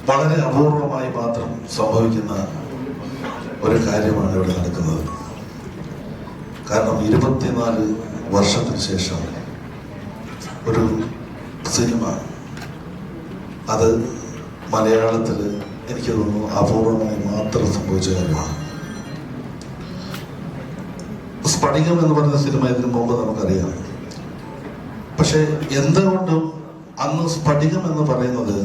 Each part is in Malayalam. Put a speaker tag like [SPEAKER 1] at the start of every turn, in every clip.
[SPEAKER 1] വളരെ അപൂർവമായി മാത്രം സംഭവിക്കുന്ന ഒരു കാര്യമാണ് ഇവിടെ നടക്കുന്നത്. കാരണം 24 വർഷത്തിന് ശേഷം ഒരു സിനിമ, അത് മലയാളത്തിൽ എനിക്ക് തോന്നുന്നു അപൂർവമായി മാത്രം സംഭവിച്ച കാര്യമാണ്. സ്ഫടികം എന്ന് പറയുന്ന സിനിമ ഇതിനു മുമ്പ് നമുക്കറിയാം. പക്ഷെ എന്തുകൊണ്ടും അന്ന് സ്ഫടികം എന്ന് പറയുന്നത്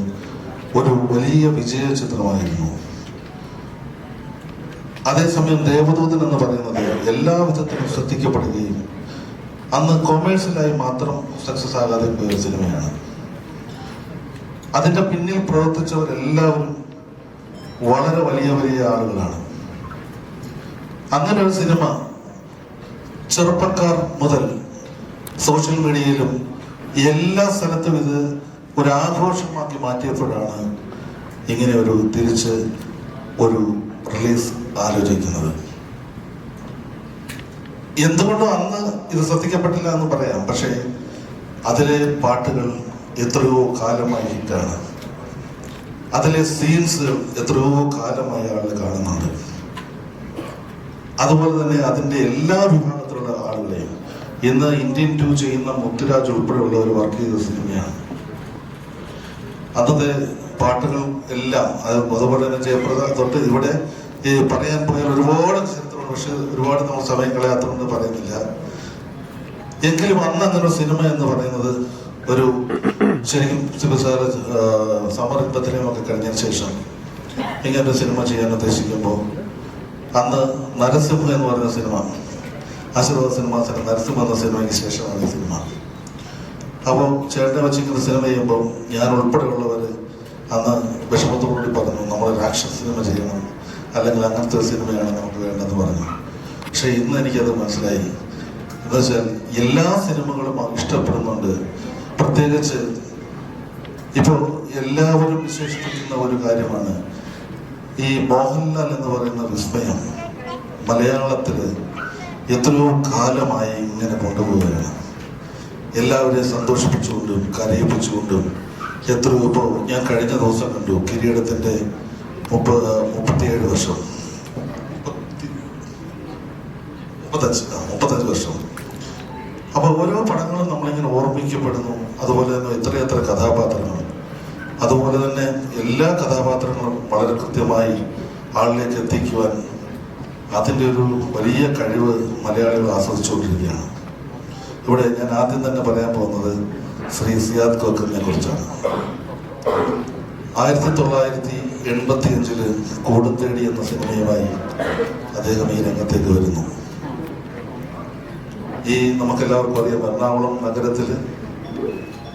[SPEAKER 1] ഒരു വലിയ വിജയ ചിത്രമായിരുന്നു. അതേസമയം ദേവദൂതൻ എന്ന് പറയുന്നത് എല്ലാ വിധത്തിലും ശ്രദ്ധിക്കപ്പെടുകയും അന്ന് കൊമേഴ്സ്യലായി മാത്രം സക്സസ് ആകാതെ പോയ സിനിമയാണ്. അതിന്റെ പിന്നിൽ പ്രവർത്തിച്ചവരെല്ലാവരും വളരെ വലിയ വലിയ ആളുകളാണ്. അങ്ങനെ ഒരു സിനിമ ചെറുപ്പക്കാർ മുതൽ സോഷ്യൽ മീഡിയയിലും എല്ലാ സ്ഥലത്തും ഇത് ഒരു ആഘോഷമാക്കി മാറ്റിയപ്പോഴാണ് ഇങ്ങനെ ഒരു തിരിച്ച് ഒരു റിലീസ് ആലോചിക്കുന്നത്. എന്തുകൊണ്ടും അന്ന് ഇത് ശ്രദ്ധിക്കപ്പെട്ടില്ല എന്ന് പറയാം. പക്ഷേ അതിലെ പാട്ടുകൾ എത്രയോ കാലമായി ഹിറ്റാണ്. അതിലെ സീൻസ് എത്രയോ കാലമായി ആളുകൾ കാണുന്നുണ്ട്. അതുപോലെ തന്നെ അതിൻ്റെ എല്ലാ വിഭാഗത്തിലുള്ള ആളുകളെയും ഇന്ന് ഇന്ത്യൻ 2 ചെയ്യുന്ന മുത്തുരാജ് ഉൾപ്പെടെയുള്ളവർ വർക്ക് ചെയ്ത സിനിമയാണ്. അന്നത്തെ പാട്ടുകൾ എല്ലാം അതുപോലെ തന്നെ ജയപ്രദ തൊട്ട് ഇവിടെ പറയാൻ പോയാൽ ഒരുപാട് ചരിത്രമുണ്ട്. പക്ഷെ ഒരുപാട് നമ്മൾ സമയം കളയാത്തതെന്ന് പറയുന്നില്ല. എങ്കിലും അന്ന് അങ്ങനെ ഒരു സിനിമ എന്ന് പറയുന്നത് ഒരു ശരിക്കും സിബിസാറ് സമരത്തിനെയും ഒക്കെ കഴിഞ്ഞതിന് ശേഷം ഇങ്ങനൊരു സിനിമ ചെയ്യാൻ ഉദ്ദേശിക്കുമ്പോൾ അന്ന് നരസിംഹ എന്ന് പറയുന്ന സിനിമ, ആശീർവാദ സിനിമാസിന്റെ നരസിംഹ എന്ന സിനിമയ്ക്ക് ശേഷമാണ് ഈ സിനിമ. അപ്പോൾ ചേട്ടനെ വച്ചിരിക്കുന്ന സിനിമ ചെയ്യുമ്പോൾ ഞാൻ ഉൾപ്പെടെയുള്ളവർ അന്ന് വിഷമത്തോടുകൂടി പറഞ്ഞു, നമ്മൾ രാക്ഷസ സിനിമ ചെയ്യണം, അല്ലെങ്കിൽ അങ്ങനത്തെ ഒരു സിനിമയാണ് നമുക്ക് വേണ്ടതെന്ന് പറഞ്ഞു. പക്ഷെ ഇന്ന് എനിക്കത് മനസ്സിലായി. എന്താ വെച്ചാൽ എല്ലാ സിനിമകളും ഇഷ്ടപ്പെടുന്നുണ്ട്. പ്രത്യേകിച്ച് ഇപ്പോൾ എല്ലാവരും വിശേഷിപ്പിക്കുന്ന ഒരു കാര്യമാണ് ഈ മോഹൻലാൽ എന്ന് പറയുന്ന വിസ്മയം മലയാളത്തിൽ എത്രയോ കാലമായി ഇങ്ങനെ കൊണ്ടുപോവുകയാണ്. എല്ലാവരെയും സന്തോഷിപ്പിച്ചുകൊണ്ടും കരയിപ്പിച്ചുകൊണ്ടും എത്രയോ. ഇപ്പോൾ ഞാൻ കഴിഞ്ഞ ദിവസം കണ്ടു കിരീടത്തിൻ്റെ 37 വർഷം, 35 വർഷം. അപ്പോൾ ഓരോ പടങ്ങളും നമ്മളിങ്ങനെ ഓർമ്മിക്കപ്പെടുന്നു. അതുപോലെ തന്നെ എത്രയെത്ര കഥാപാത്രങ്ങൾ, അതുപോലെ തന്നെ എല്ലാ കഥാപാത്രങ്ങളും വളരെ കൃത്യമായി ആളിലേക്ക് എത്തിക്കുവാൻ അതിൻ്റെ ഒരു വലിയ കഴിവ് മലയാളികൾ ആസ്വദിച്ചുകൊണ്ടിരിക്കുകയാണ്. ഇവിടെ ഞാൻ ആദ്യം തന്നെ പറയാൻ പോകുന്നത് ശ്രീ സിയാദ് കോക്കറിനെ കുറിച്ചാണ്. 1985 കൂടുംതേടി എന്ന സിനിമയുമായി അദ്ദേഹം ഈ രംഗത്തേക്ക് വരുന്നു. ഈ നമുക്കെല്ലാവർക്കും അറിയാം, എറണാകുളം നഗരത്തിൽ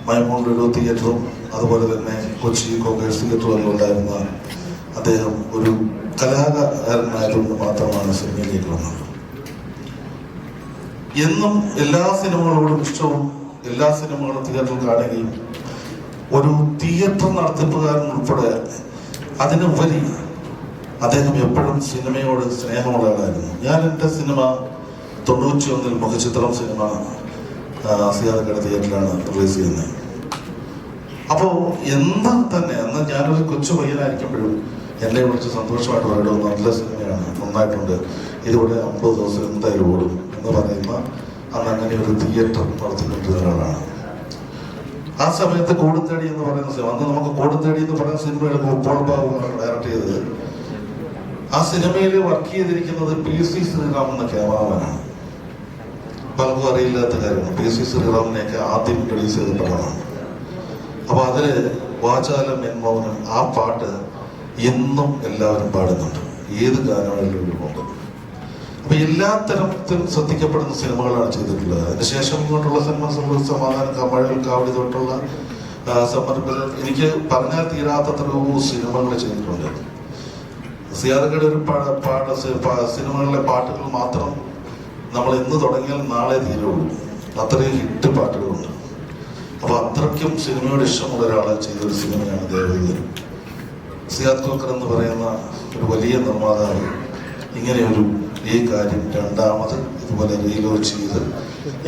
[SPEAKER 1] മൈമൂണിലൊരു തിയേറ്ററും അതുപോലെ തന്നെ കൊച്ചി കോക്കേഴ്സ് തിയേറ്ററും ഉണ്ടായിരുന്ന അദ്ദേഹം ഒരു കലാകാരനായതുകൊണ്ട് മാത്രമാണ് സിനിമയിലേക്ക് വന്നത്. എന്നും എല്ലാ സിനിമകളോടും ഇഷ്ടവും എല്ലാ സിനിമകളും തിയേറ്ററിൽ കാണുകയും ഒരു തിയേറ്റർ നടത്തിപ്പുകാരൻ ഉൾപ്പെടെ അതിനുപരി അദ്ദേഹം എപ്പോഴും സിനിമയോട് സ്നേഹമുള്ള ആളായിരുന്നു. ഞാൻ എൻ്റെ സിനിമ 91 മുഖചിത്രം സിനിമ സിയാദക്കട തിയേറ്ററിലാണ് റിലീസ് ചെയ്യുന്നത്. അപ്പോൾ എന്ന് തന്നെ അന്ന് ഞാനൊരു കൊച്ചു പയ്യനായിരിക്കുമ്പോഴും എന്നെ വിളിച്ച് സന്തോഷമായിട്ട് പറയണോ, നല്ല സിനിമയാണ്, നന്നായിട്ടുണ്ട്, ഇതിവിടെ 50 ദിവസം എന്തായാലും ഓടും എന്ന് പറയുന്ന അന്ന് അങ്ങനെ ഒരു തിയേറ്റർ നടത്തിക്കൊണ്ടിരുന്ന ഒരാളാണ്. ആ സമയത്ത് കൂടുംതേടി എന്ന് പറയുന്ന സിനിമ, അന്ന് നമുക്ക് കൂടുംതേടി എന്ന് പറയുന്ന സിനിമയുടെ ഇപ്പോൾ ബാബുവാണ് ഡയറക്ട് ചെയ്തത്. ആ സിനിമയിൽ വർക്ക് ചെയ്തിരിക്കുന്നത് PC ശ്രീറാം എന്ന ക്യാമറമാനാണ്. പലർക്കും അറിയില്ലാത്ത കാര്യമാണ്. PC ശ്രീറാമിനെയൊക്കെ ആദ്യം റിലീസ് ചെയ്ത പടമാണ്. അപ്പൊ അതില് വാചാലം മൗനം, ആ പാട്ട് എന്നും എല്ലാവരും പാടുന്നുണ്ട്, ഏത് ഗാനങ്ങളിലും ഉണ്ട്. അപ്പൊ എല്ലാ തരത്തിലും ശ്രദ്ധിക്കപ്പെടുന്ന സിനിമകളാണ് ചെയ്തിട്ടുള്ളത്. അതിനുശേഷം ഇങ്ങോട്ടുള്ള സിനിമ സമാധാനം, കമഴൽ കാവടി തൊട്ടുള്ള സമർപ്പണം, എനിക്ക് പറഞ്ഞാൽ തീരാത്തത്ര സിനിമകൾ ചെയ്തിട്ടുണ്ട്. സിയാദക്കയുടെ ഒരു സിനിമകളിലെ പാട്ടുകൾ മാത്രം നമ്മൾ ഇന്ന് തുടങ്ങിയാൽ നാളെ തീരുള്ളൂ, അത്രയും ഹിറ്റ് പാട്ടുകളുണ്ട്. അപ്പൊ അത്രയ്ക്കും സിനിമയോട് ഇഷ്ടമുള്ള ഒരാളെ ചെയ്തൊരു സിനിമയാണ് ദേവദൂതൻ. സിയാദ് കോക്കർ എന്ന് പറയുന്ന ഒരു വലിയ നിർമ്മാതാവ് ഇങ്ങനെയൊരു ഈ കാര്യം രണ്ടാമത് ഇതുപോലെ റീലോഞ്ച് ചെയ്ത്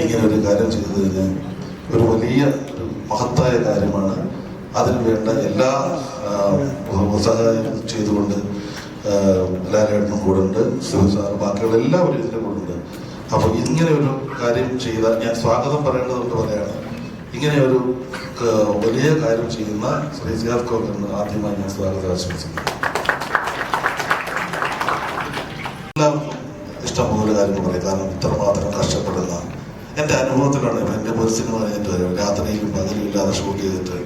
[SPEAKER 1] ഇങ്ങനെ ഒരു കാര്യം ചെയ്തതിന് ഒരു വലിയ ഒരു മഹത്തായ കാര്യമാണ്. അതിന് വേണ്ട എല്ലാ സഹായം ചെയ്തുകൊണ്ട് ലാലേട്ടനും കൂടെ ഉണ്ട്, സാറ് ബാക്കിയുള്ള എല്ലാവരും ഇതിൻ്റെ കൂടെ ഉണ്ട്. അപ്പോൾ ഇങ്ങനെ ഒരു കാര്യം ചെയ്ത ഞാൻ സ്വാഗതം പറയേണ്ടതുകൊണ്ട് പറയാണ്. ഇങ്ങനെ ഒരു വലിയ കാര്യം ചെയ്യുന്ന ശ്രീ സിയാദ് കോക്കറിന് ആദ്യമായി ഞാൻ സ്വാഗതം ആശംസിക്കുന്നു. എല്ലാവർക്കും ഇഷ്ടംപോലെ കാര്യങ്ങൾ പറയും, കാരണം ഇത്രമാത്രം കഷ്ടപ്പെടുന്ന എൻ്റെ അനുഭവത്തിലാണ്. എൻ്റെ ഒരു സിനിമ കഴിഞ്ഞിട്ട് വരും, രാത്രിയിലും പകലും ഇല്ലാതെ ഷൂട്ട് ചെയ്തിട്ട്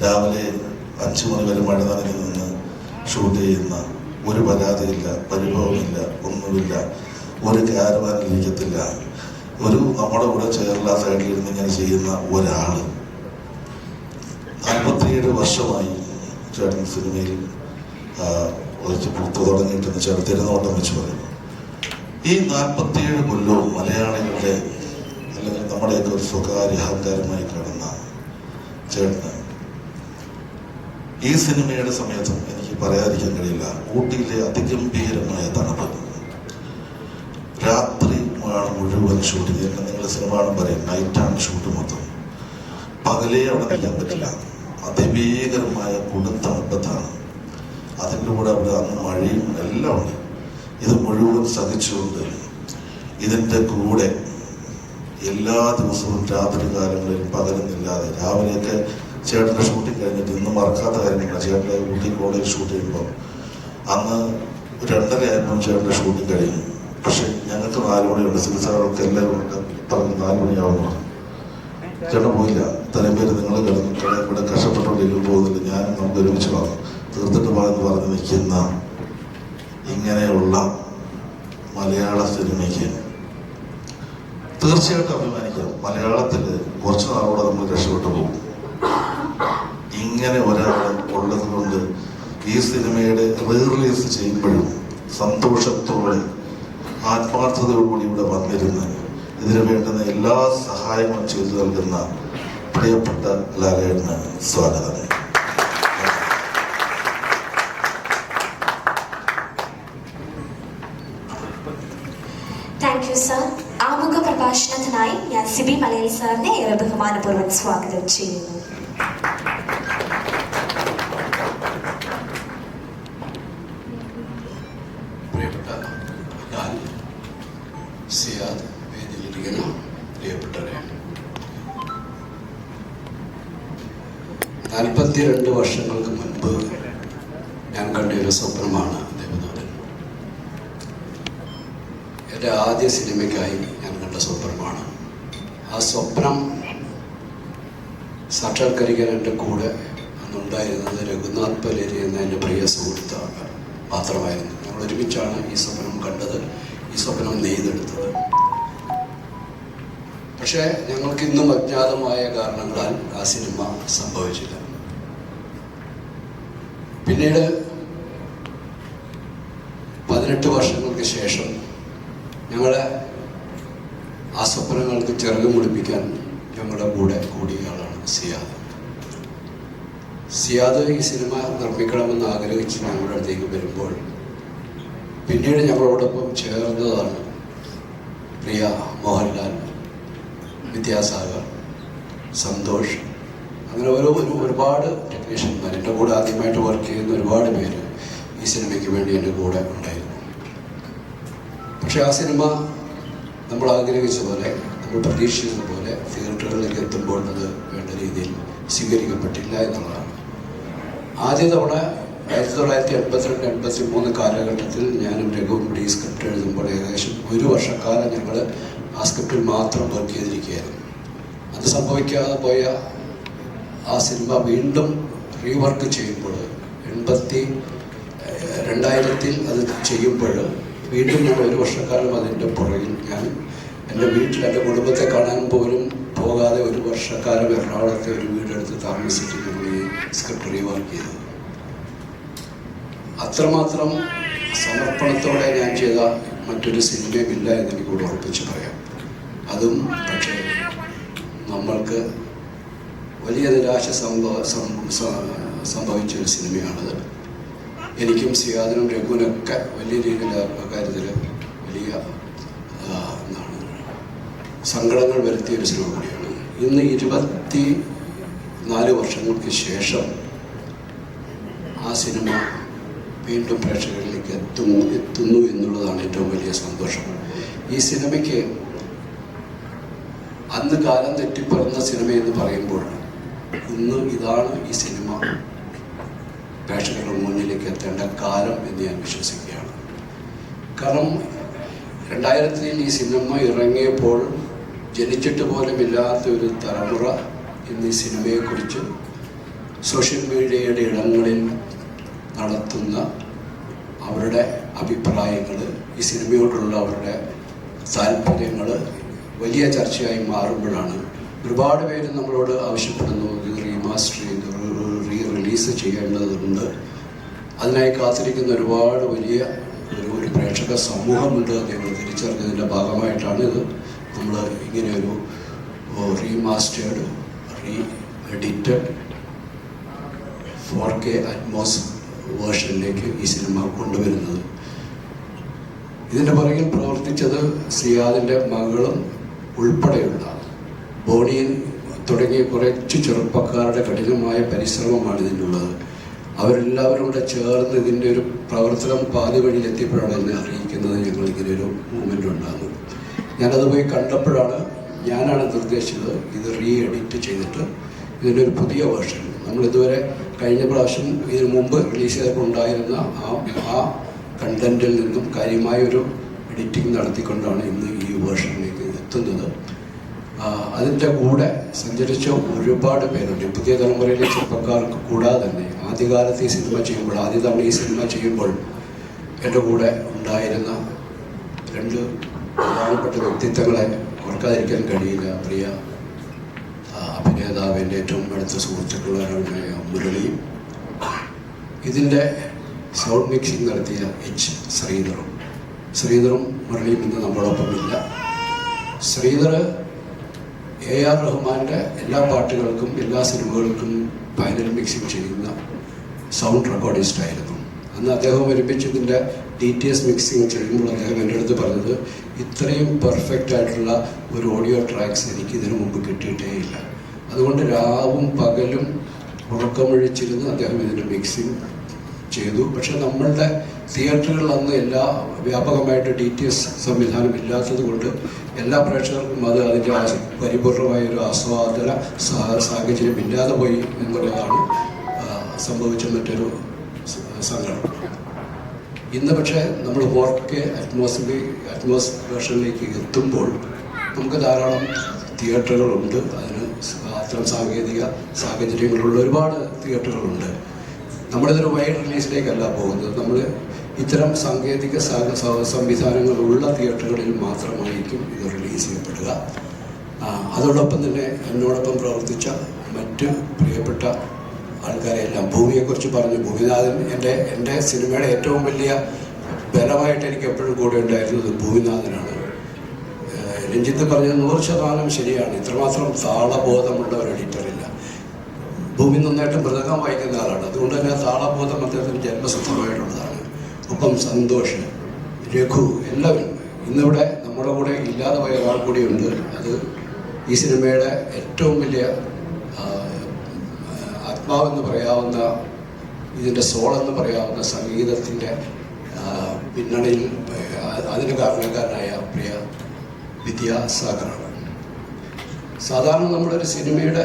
[SPEAKER 1] രാവിലെ 5 മണി വരെ മഴ നനഞ്ഞു നിന്ന് ഷൂട്ട് ചെയ്യുന്ന, ഒരു പരാതിയില്ല, പരിഭവമില്ല, ഒന്നുമില്ല, ഒരു ക്യാരവാനിലിരിക്കത്തില്ല, ഒരു നമ്മുടെ കൂടെ ചേർല സൈഡിലിരുന്ന് ഇങ്ങനെ ചെയ്യുന്ന ഒരാൾ 47 വർഷമായി ചേട്ടൻ സിനിമയിൽ തുടങ്ങിയിട്ടെന്ന് ചേട്ടൻ തിരുനോട്ടം വെച്ച് പറയുന്നു. ഈ 47 കൊല്ലവും മലയാളികളുടെ അല്ലെങ്കിൽ നമ്മുടെയൊക്കെ ഒരു സ്വകാര്യ അഹങ്കാരമായി കാണുന്ന ചേട്ടന് ഈ സിനിമയുടെ സമയത്തും എനിക്ക് പറയാതിരിക്കാൻ കഴിയില്ല. ഊട്ടിയിലെ അതിഗംഭീരമായ തണുപ്പ്, രാത്രി മുഴുവൻ ഷൂട്ട് ചെയ്യുന്നത്. നിങ്ങൾ സിനിമ കാണും പറയും നൈറ്റാണ് ഷൂട്ട് മൊത്തം, പകലേ അവിടെ നിൽക്കാൻ പറ്റില്ല. അതിഭീകരമായ കൊടുത്തണുപ്പത്താണ്. അതിൻ്റെ കൂടെ അവിടെ അന്ന് മഴയും എല്ലാം ഉണ്ട്. ഇത് മുഴുവൻ സഹിച്ചുകൊണ്ട് ഇതിൻ്റെ കൂടെ എല്ലാ ദിവസവും രാത്രി കാലങ്ങളിലും പകലുന്നില്ലാതെ രാവിലെയൊക്കെ ചേട്ടൻ്റെ ഷൂട്ടിങ് കഴിഞ്ഞിട്ട് ഇന്ന് മറക്കാത്ത കാര്യങ്ങളാണ്. ചേട്ടൻ്റെ ഊട്ടി കോളേജ് ഷൂട്ട് ചെയ്യുമ്പോൾ അന്ന് 2:30 ആയപ്പോൾ ചേട്ടൻ്റെ ഷൂട്ടിങ് കഴിഞ്ഞു. പക്ഷെ ഞങ്ങൾക്ക് 4 മണിയുണ്ട്, സിനിസാറൊക്കെ എല്ലാവരും പറഞ്ഞ് 4 മണിയാവുന്നു. ചേട്ടൻ പോയില്ല. ഇത്രയും പേര് നിങ്ങൾ കിടന്നിട്ട് ഇവിടെ കഷ്ടപ്പെട്ടുകൊണ്ടിരിക്കും, പോകുന്നില്ല, ഞാനും നമുക്ക് ഒരുമിച്ച് വാങ്ങും, തീർത്തിട്ട് വാങ്ങുന്നു പറഞ്ഞ് നിൽക്കുന്ന ഇങ്ങനെയുള്ള മലയാള സിനിമയ്ക്ക് തീർച്ചയായിട്ടും അഭിമാനിക്കാം. മലയാളത്തിൽ കുറച്ച് നാളോടെ നമ്മൾ രക്ഷപ്പെട്ടു പോകും. ഇങ്ങനെ ഒരാൾ ഉള്ളത് കൊണ്ട് ഈ സിനിമയുടെ റിലീസ് ചെയ്യുമ്പോഴും സന്തോഷത്തോടെ ആത്മാർത്ഥതയോടുകൂടി ഇവിടെ വന്നിരുന്ന് ഇതിന് വേണ്ടുന്ന എല്ലാ സഹായങ്ങളും ചെയ്തു നൽകുന്ന പ്രിയപ്പെട്ട ലാലേട്ടന് സ്വാഗതം.
[SPEAKER 2] Thank you sir. ആമുഖ പ്രഭാഷണത്തിനായി ഞാൻ സിബി മലയിൽ സാറിനെ ഏറെ ബഹുമാനപൂർവ്വം സ്വാഗതം ചെയ്യുന്നു.
[SPEAKER 3] പ്രിയപ്പെട്ട ഞാൻ സിയാദ്, വേദിയിലിരിക്കുന്ന പ്രിയപ്പെട്ടവരെ, 42 വർഷങ്ങൾക്ക് മുൻപ് ഞാൻ കണ്ടൊരു സ്വപ്നമാണ് ദേവദൂതൻ. എൻ്റെ ആദ്യ സിനിമയ്ക്കായി ഞാൻ കണ്ട സ്വപ്നമാണ്. ആ സ്വപ്നം സാക്ഷാത്കരിക്കാൻ എൻ്റെ കൂടെ അന്നുണ്ടായിരുന്നത് രഘുനാഥ് പലേരി എന്ന എൻ്റെ പ്രിയ സുഹൃത്ത് മാത്രമായിരുന്നു. ഞങ്ങൾ ഒരുമിച്ചാണ് ഈ സ്വപ്നം കണ്ടത്, ഈ സ്വപ്നം നെയ്തെടുത്തത്. പക്ഷേ ഞങ്ങൾക്ക് ഇന്നും അജ്ഞാതമായ കാരണങ്ങളാൽ ആ സിനിമ സംഭവിച്ചില്ല. പിന്നീട് 18 വർഷങ്ങൾക്ക് ശേഷം ഞങ്ങളെ ആ സ്വപ്നങ്ങൾക്ക് ചിറക് മുടിപ്പിക്കാൻ ഞങ്ങളുടെ കൂടെ കൂടിയ ആളാണ് സിയാദ്. സിയാദ് ഈ സിനിമ നിർമ്മിക്കണമെന്ന് ആഗ്രഹിച്ച് ഞങ്ങളുടെ അടുത്തേക്ക് വരുമ്പോൾ പിന്നീട് ഞങ്ങളോടൊപ്പം ചേർന്നതാണ് പ്രിയ മോഹൻലാൽ, വിദ്യാസാഗർ, സന്തോഷ്, അങ്ങനെ ഒരുപാട് ടെക്നീഷ്യന്മാർ, എൻ്റെ കൂടെ ആദ്യമായിട്ട് വർക്ക് ചെയ്യുന്ന ഒരുപാട് പേര് ഈ സിനിമയ്ക്ക് വേണ്ടി എൻ്റെ കൂടെ ഉണ്ടായിരുന്നു. പക്ഷെ ആ സിനിമ നമ്മൾ ആഗ്രഹിച്ച പോലെ, നമ്മൾ പ്രതീക്ഷിക്കുന്ന പോലെ തിയേറ്ററുകളിലേക്ക് എത്തുമ്പോൾ അത് വേണ്ട രീതിയിൽ സ്വീകരിക്കപ്പെട്ടില്ല എന്നുള്ളതാണ്. ആദ്യ തവണ 1982-83 കാലഘട്ടത്തിൽ ഞാനും രഘുവും കൂടി ഈ സ്ക്രിപ്റ്റ് എഴുതുമ്പോൾ ഏകദേശം 1 വർഷക്കാലം ഞങ്ങൾ ആ സ്ക്രിപ്റ്റിൽ മാത്രം വർക്ക് ചെയ്തിരിക്കുകയായിരുന്നു. അത് സംഭവിക്കാതെ പോയ ആ സിനിമ വീണ്ടും റീവർക്ക് ചെയ്യുമ്പോൾ 2000-ൽ അത് ചെയ്യുമ്പോൾ വീണ്ടും ഞാൻ 1 വർഷക്കാലം അതിൻ്റെ പുറകിൽ ഞാൻ എൻ്റെ വീട്ടിൽ എൻ്റെ കുടുംബത്തെ കാണാൻ പോലും പോകാതെ 1 വർഷക്കാലം എറണാകുളത്തെ ഒരു വീടെടുത്ത് താമസിച്ചിട്ട് ഈ സ്ക്രിപ്റ്റ് റീവർക്ക് ചെയ്തത്. അത്രമാത്രം സമർപ്പണത്തോടെ ഞാൻ ചെയ്ത മറ്റൊരു സിനിമയുമില്ല എന്ന് എനിക്ക് കൂടെ ഉറപ്പിച്ച് പറയാം. അതും പക്ഷേ നമ്മൾക്ക് വലിയ നിരാശ സംഭവിച്ച ഒരു സിനിമയാണത്. എനിക്കും സിയാദിനും രഘുവിനൊക്കെ വലിയ രീതിയിൽ കാര്യത്തിൽ വലിയ സങ്കടങ്ങൾ വരുത്തിയൊരു സിനിമ കൂടിയാണ്. ഇന്ന് 4 വർഷങ്ങൾക്ക് ശേഷം ആ സിനിമ വീണ്ടും പ്രേക്ഷകരിലേക്ക് എത്തുന്നു എന്നുള്ളതാണ് ഏറ്റവും വലിയ സന്തോഷം. ഈ സിനിമയ്ക്ക് അന്ന് കാലം തെറ്റിപ്പറന്ന സിനിമയെന്ന് പറയുമ്പോൾ ഇന്ന് ഇതാണ് ഈ സിനിമ പ്രേക്ഷകരുടെ മുന്നിലേക്ക് എത്തേണ്ട കാലം എന്ന് ഞാൻ വിശ്വസിക്കുകയാണ്. കാരണം 2000-ൽ ഈ സിനിമ ഇറങ്ങിയപ്പോൾ ജനിച്ചിട്ട് പോലും ഇല്ലാത്ത ഒരു തലമുറ ഇന്ന് ഈ സിനിമയെക്കുറിച്ച് സോഷ്യൽ മീഡിയയുടെ ഇടങ്ങളിൽ നടത്തുന്ന അവരുടെ അഭിപ്രായങ്ങൾ, ഈ സിനിമയോടുള്ള അവരുടെ താല്പര്യങ്ങൾ വലിയ ചർച്ചയായി മാറുമ്പോഴാണ് ഒരുപാട് പേര് നമ്മളോട് ആവശ്യപ്പെടുന്നു ഇത് റീമാസ്റ്റർ ചെയ്ത് റിലീസ് ചെയ്യേണ്ടതുണ്ട്. അതിനായി കാത്തിരിക്കുന്ന ഒരുപാട് വലിയ ഒരു പ്രേക്ഷക സമൂഹമുണ്ട്. ഞങ്ങൾ തിരിച്ചറിഞ്ഞതിൻ്റെ ഭാഗമായിട്ടാണ് ഇത് നമ്മൾ ഇങ്ങനെയൊരു റീമാസ്റ്റേർഡ് എഡിറ്റഡ് 4K അറ്റ്മോസ് വേർഷനിലേക്ക് ഈ സിനിമ കൊണ്ടുവരുന്നത്. ഇതിൻ്റെ പുറകിൽ പ്രവർത്തിച്ചത് സിയാദിൻ്റെ മകളും ഉൾപ്പെടെയുള്ള ബോണിയൻ തുടങ്ങിയ കുറച്ച് ചെറുപ്പക്കാരുടെ കഠിനമായ പരിശ്രമമാണ് ഇതിനുള്ളത്. അവരെല്ലാവരും കൂടെ ചേർന്ന് ഇതിൻ്റെ ഒരു പ്രവർത്തനം പാതി വഴിയിലെത്തിയപ്പോഴാണ് എന്നെ അറിയിക്കുന്നത് ഞങ്ങൾ ഇങ്ങനെയൊരു മൂവ്മെൻ്റ് ഉണ്ടാകുന്നത്. ഞാനത് പോയി കണ്ടപ്പോഴാണ് ഞാനാണ് നിർദ്ദേശിച്ചത് ഇത് എഡിറ്റ് ചെയ്തിട്ട് ഇതിൻ്റെ ഒരു പുതിയ വേർഷൻ നമ്മളിതുവരെ കഴിഞ്ഞ പ്രാവശ്യം ഇതിനു മുമ്പ് റിലീസ് ചെയ്തപ്പോൾ ഉണ്ടായിരുന്ന ആ കണ്ടന്റിൽ നിന്നും കാര്യമായൊരു എഡിറ്റിംഗ് നടത്തിക്കൊണ്ടാണ് ഇന്ന് ഈ വേർഷനിലേക്ക് എത്തുന്നത്. അതിൻ്റെ കൂടെ സഞ്ചരിച്ച ഒരുപാട് പേരുണ്ട്. പുതിയ തലമുറയിലെ ചെറുപ്പക്കാർക്ക് കൂടാതെ തന്നെ ആദ്യകാലത്ത് ഈ സിനിമ ചെയ്യുമ്പോൾ ആദ്യ തവണ ഈ സിനിമ ചെയ്യുമ്പോൾ എൻ്റെ കൂടെ ഉണ്ടായിരുന്ന 2 പ്രധാനപ്പെട്ട വ്യക്തിത്വങ്ങളെ ഓർക്കാതിരിക്കാൻ കഴിയില്ല. പ്രിയ അഭിനേതാവിൻ്റെ ഏറ്റവും അടുത്ത സുഹൃത്തുക്കളായ മുരളിയും ഇതിൻ്റെ സൗണ്ട് മിക്സിംഗ് നടത്തിയ ശ്രീധറും മുരളിയും ഇന്ന് നമ്മളൊപ്പമില്ല. ശ്രീധർ AR റഹ്മാൻ്റെ എല്ലാ പാട്ടുകൾക്കും എല്ലാ സിനിമകൾക്കും ഫൈനൽ മിക്സിംഗ് ചെയ്യുന്ന സൗണ്ട് റെക്കോർഡിസ്റ്റ് ആയിരുന്നു. അന്ന് അദ്ദേഹം ഒരുമിച്ചതിൻ്റെ DTS മിക്സിംഗ് ചെയ്യുമ്പോൾ അദ്ദേഹം എൻ്റെ അടുത്ത് പറഞ്ഞത് ഇത്രയും പെർഫെക്റ്റ് ആയിട്ടുള്ള ഒരു ഓഡിയോ ട്രാക്സ് എനിക്ക് ഇതിനു മുമ്പ് കിട്ടിയിട്ടേ ഇല്ല. അതുകൊണ്ട് രാവും പകലും ഉറക്കമൊഴിച്ചിരുന്ന് അദ്ദേഹം ഇതിൻ്റെ മിക്സിംഗ് ചെയ്തു. പക്ഷെ നമ്മളുടെ തിയേറ്ററുകളിൽ അന്ന് എല്ലാ വ്യാപകമായിട്ട് DTS സംവിധാനം ഇല്ലാത്തത് കൊണ്ട് എല്ലാ പ്രേക്ഷകർക്കും അത് അതിൻ്റെ പരിപൂർണമായ ഒരു ആസ്വാദന സാഹചര്യം ഇല്ലാതെ പോയി എന്നുള്ളതാണ് സംഭവിച്ച മറ്റൊരു സങ്കടം. ഇന്ന് പക്ഷേ നമ്മൾ 4K അറ്റ്മോസ് വേർഷനിലേക്ക് എത്തുമ്പോൾ നമുക്ക് ധാരാളം തിയേറ്ററുകളുണ്ട്. അതിന് അത്തരം സാങ്കേതിക സാഹചര്യങ്ങളുള്ള ഒരുപാട് തിയേറ്ററുകളുണ്ട്. നമ്മളിതൊരു വൈഡ് റിലീസിലേക്കല്ല പോകുന്നത്. നമ്മൾ ഇത്തരം സാങ്കേതിക സംവിധാനങ്ങളുള്ള തിയേറ്ററുകളിൽ മാത്രമായിരിക്കും ഇത് റിലീസ് ചെയ്യപ്പെടുക. അതോടൊപ്പം തന്നെ എന്നോടൊപ്പം പ്രവർത്തിച്ച മറ്റ് പ്രിയപ്പെട്ട ആൾക്കാരെല്ലാം ഭൂമിയെക്കുറിച്ച് പറഞ്ഞു. ഭൂമിനാഥൻ എൻ്റെ സിനിമയുടെ ഏറ്റവും വലിയ ബലമായിട്ട് എനിക്ക് എപ്പോഴും കൂടെ ഉണ്ടായിരുന്നത് ഭൂമിനാഥനാണ്. രഞ്ജിത്ത് പറഞ്ഞത് 100% ശരിയാണ്. ഇത്രമാത്രം താളബോധമുള്ള ഒരു എഡിറ്ററില്ല. ഭൂമി നന്നായിട്ട് മൃദംഗം വായിക്കുന്ന ആളാണ്. അതുകൊണ്ട് തന്നെ താളബോധം അദ്ദേഹത്തിന് ജന്മസിദ്ധമായിട്ടുള്ളതാണ്. ഒപ്പം സന്തോഷ്, രഘു എല്ലാവരും ഇന്നിവിടെ നമ്മുടെ കൂടെ ഇല്ലാതെ പോയ ഒരാൾ കൂടിയുണ്ട്. അത് ഈ സിനിമയുടെ ഏറ്റവും വലിയ ആത്മാവെന്ന് പറയാവുന്ന, ഇതിൻ്റെ സോളെന്ന് പറയാവുന്ന സംഗീതത്തിൻ്റെ പിന്നണിയിൽ അതിന് കാരണക്കാരനായ പ്രിയ വിദ്യാസാഗറാണ്. സാധാരണ നമ്മളൊരു സിനിമയുടെ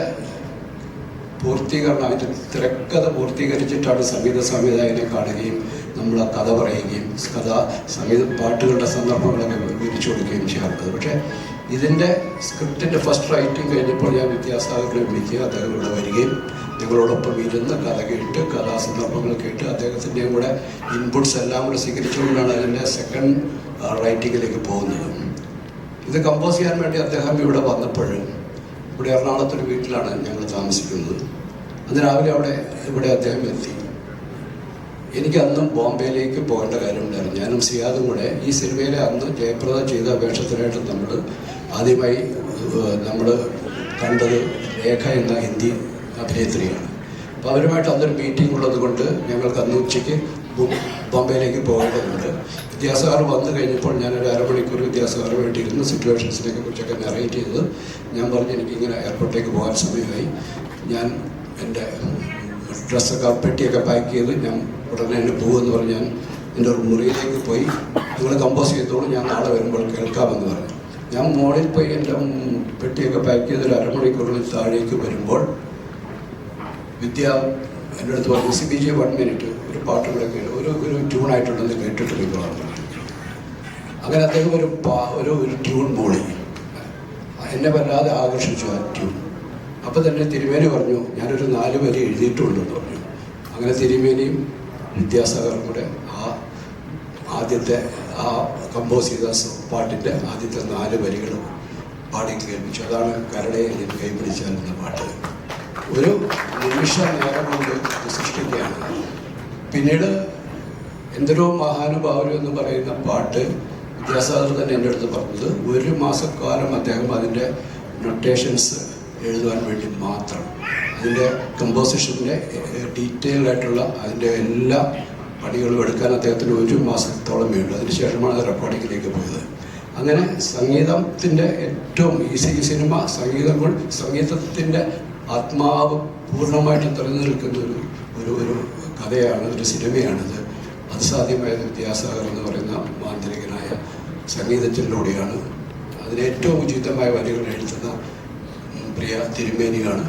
[SPEAKER 3] പൂർത്തീകരണം, അതിൻ്റെ തിരക്കഥ പൂർത്തീകരിച്ചിട്ടാണ് സംഗീത സംവിധായകനെ കാണുകയും നമ്മൾ ആ കഥ പറയുകയും സംഗീത പാട്ടുകളുടെ സന്ദർഭങ്ങളൊക്കെ വിവരിച്ചു കൊടുക്കുകയും ചെയ്യാറുള്ളത്. പക്ഷേ ഇതിൻ്റെ സ്ക്രിപ്റ്റിൻ്റെ ഫസ്റ്റ് റൈറ്റിംഗ് കഴിഞ്ഞപ്പോൾ ഞാൻ വിദ്യാസാഗറിനെ വിളിക്കുക, അദ്ദേഹം ഇവിടെ വരികയും ഞങ്ങളോടൊപ്പം ഇരുന്ന് കഥ കേട്ട് കഥാസന്ദർഭങ്ങൾ കേട്ട് അദ്ദേഹത്തിൻ്റെയും കൂടെ ഇൻപുട്സ് എല്ലാം കൂടെ സ്വീകരിച്ചുകൊണ്ടാണ് അതിൻ്റെ സെക്കൻഡ് റൈറ്റിങ്ങിലേക്ക് പോകുന്നത്. ഇത് കമ്പോസ് ചെയ്യാൻ വേണ്ടി അദ്ദേഹം ഇവിടെ വന്നപ്പോൾ, ഇവിടെ എറണാകുളത്തൊരു വീട്ടിലാണ് ഞങ്ങൾ താമസിക്കുന്നത്. അന്ന് രാവിലെ ഇവിടെ അദ്ദേഹം എത്തി. എനിക്ക് അന്നും ബോംബെയിലേക്ക് പോകേണ്ട കാര്യമുണ്ടായിരുന്നു. ഞാനും സിയാദും കൂടെ ഈ സിനിമയിലെ അന്ന് ജയപ്രദ ചെയ്ത വേഷത്തിനായിട്ട് ആദ്യമായി നമ്മൾ കണ്ടത് രേഖ എന്ന ഹിന്ദി അഭിനേത്രിയാണ്. അപ്പോൾ അവരുമായിട്ട് അന്നൊരു മീറ്റിംഗ് ഉള്ളത് കൊണ്ട് ഞങ്ങൾക്ക് അന്ന് ഉച്ചയ്ക്ക് ബോംബെയിലേക്ക് പോകേണ്ടതുണ്ട്. വിദ്യാസാഗർ വന്നു കഴിഞ്ഞപ്പോൾ ഞാനൊരു അരമണിക്കൂർ വിദ്യാസാഗർ വേണ്ടി ഇരുന്ന് സിറ്റുവേഷൻസിനെ കുറിച്ചൊക്കെ നറേറ്റ് ചെയ്തത്. ഞാൻ പറഞ്ഞു എനിക്കിങ്ങനെ എയർപോർട്ടിലേക്ക് പോകാൻ സമയമായി, ഞാൻ എൻ്റെ ഡ്രസ്സൊക്കെ പെട്ടിയൊക്കെ പാക്ക് ചെയ്ത് ഞാൻ ഉടനെ തന്നെ പോകുമെന്ന് പറഞ്ഞ് ഞാൻ എൻ്റെ ഒരു മുറിയിലേക്ക് പോയി, നിങ്ങൾ കമ്പോസ് ചെയ്തോളൂ, ഞാൻ നാളെ വരുമ്പോൾ കേൾക്കാമെന്ന് പറഞ്ഞു. ഞാൻ മോളിൽ പോയി എൻ്റെ പെട്ടിയൊക്കെ പാക്ക് ചെയ്ത് ഒരു അരമണിക്കൂറിൽ താഴേക്ക് വരുമ്പോൾ വിദ്യ എൻ്റെ അടുത്ത് പറഞ്ഞു, CBJ 1 മിനിറ്റ് ഒരു പാട്ട് കൂടെ ഒരു ട്യൂണായിട്ടുണ്ടെന്ന് കേട്ടിട്ട് പോയിക്കോളാം. അങ്ങനെ അദ്ദേഹം ഒരു ട്യൂൺ മൂളി, എന്നെ വല്ലാതെ ആകർഷിച്ചു ആ ട്യൂൺ. അപ്പോൾ തന്നെ തിരുമേനി പറഞ്ഞു, ഞാനൊരു 4 വരി എഴുതിയിട്ടുണ്ടെന്ന് പറഞ്ഞു. അങ്ങനെ തിരുമേനിയും വിദ്യാസാഗറും കൂടെ ആദ്യത്തെ കമ്പോസ് ചെയ്ത പാട്ടിൻ്റെ ആദ്യത്തെ 4 വരികളും പാടി കേൾപ്പിച്ചു. അതാണ് കരടയെ ഞാൻ കൈപിടിച്ചാൽ എന്ന പാട്ട്. ഒരു നിമിഷ നേരം കൊണ്ട് സൃഷ്ടിക്കുകയാണ്. പിന്നീട് എന്തൊരു മഹാനുഭാവനം എന്ന് പറയുന്ന പാട്ട് വിദ്യാസാഗർ തന്നെ എൻ്റെ അടുത്ത് പറഞ്ഞത്, 1 മാസക്കാലം അദ്ദേഹം അതിൻ്റെ നൊട്ടേഷൻസ് എഴുതുവാൻ വേണ്ടി മാത്രം, അതിൻ്റെ കമ്പോസിഷൻ്റെ ഡീറ്റെയിൽഡ് ആയിട്ടുള്ള അതിൻ്റെ എല്ലാ പണികളും എടുക്കാൻ അദ്ദേഹത്തിന് 1 മാസത്തോളം വേണ്ടു. അതിനുശേഷമാണ് അത് റെക്കോർഡിങ്ങിലേക്ക് പോയത്. അങ്ങനെ സംഗീതത്തിൻ്റെ ഏറ്റവും ഈ സിനിമ സംഗീതത്തിൻ്റെ ആത്മാവ് പൂർണ്ണമായിട്ട് തുറന്നു നിൽക്കുന്ന ഒരു കഥയാണ്, ഒരു സിനിമയാണിത്. അത് സാധ്യമായത് വിദ്യാസാഗർ എന്ന് പറയുന്ന മാന്ത്രികനായ സംഗീതത്തിലൂടെയാണ്. അതിന് ഏറ്റവും ഉചിതമായ വരികൾ എഴുതുന്ന പ്രിയ തിരുമേനിയാണ്.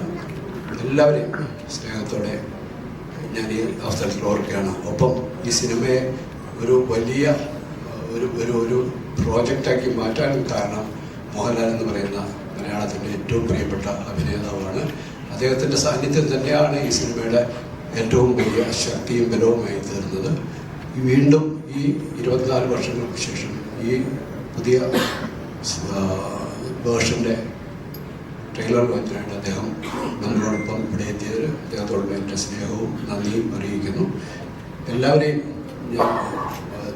[SPEAKER 3] എല്ലാവരെയും സ്നേഹത്തോടെ ഞാൻ ഈ അവസരത്തിൽ ഓർക്കുകയാണ്. ഒപ്പം ഈ സിനിമയെ ഒരു വലിയ ഒരു പ്രോജക്റ്റാക്കി മാറ്റാനും കാരണം മോഹൻലാൽ എന്ന് പറയുന്ന മലയാളത്തിൻ്റെ ഏറ്റവും പ്രിയപ്പെട്ട അഭിനേതാവാണ്. അദ്ദേഹത്തിൻ്റെ സാന്നിധ്യം തന്നെയാണ് ഈ സിനിമയുടെ ഏറ്റവും വലിയ ശക്തിയും ബലവുമായി തീർന്നത്. വീണ്ടും ഈ 24 വർഷങ്ങൾക്ക് ശേഷം ഈ പുതിയ വേർഷൻ്റെ ട്രെയിലർ ലോഞ്ചിനായിട്ട് അദ്ദേഹം നമ്മളോടൊപ്പം ഇവിടെ എത്തിയതിൽ അദ്ദേഹത്തോടുള്ള എൻ്റെ സ്നേഹവും നന്ദിയും അറിയിക്കുന്നു. എല്ലാവരെയും ഞാൻ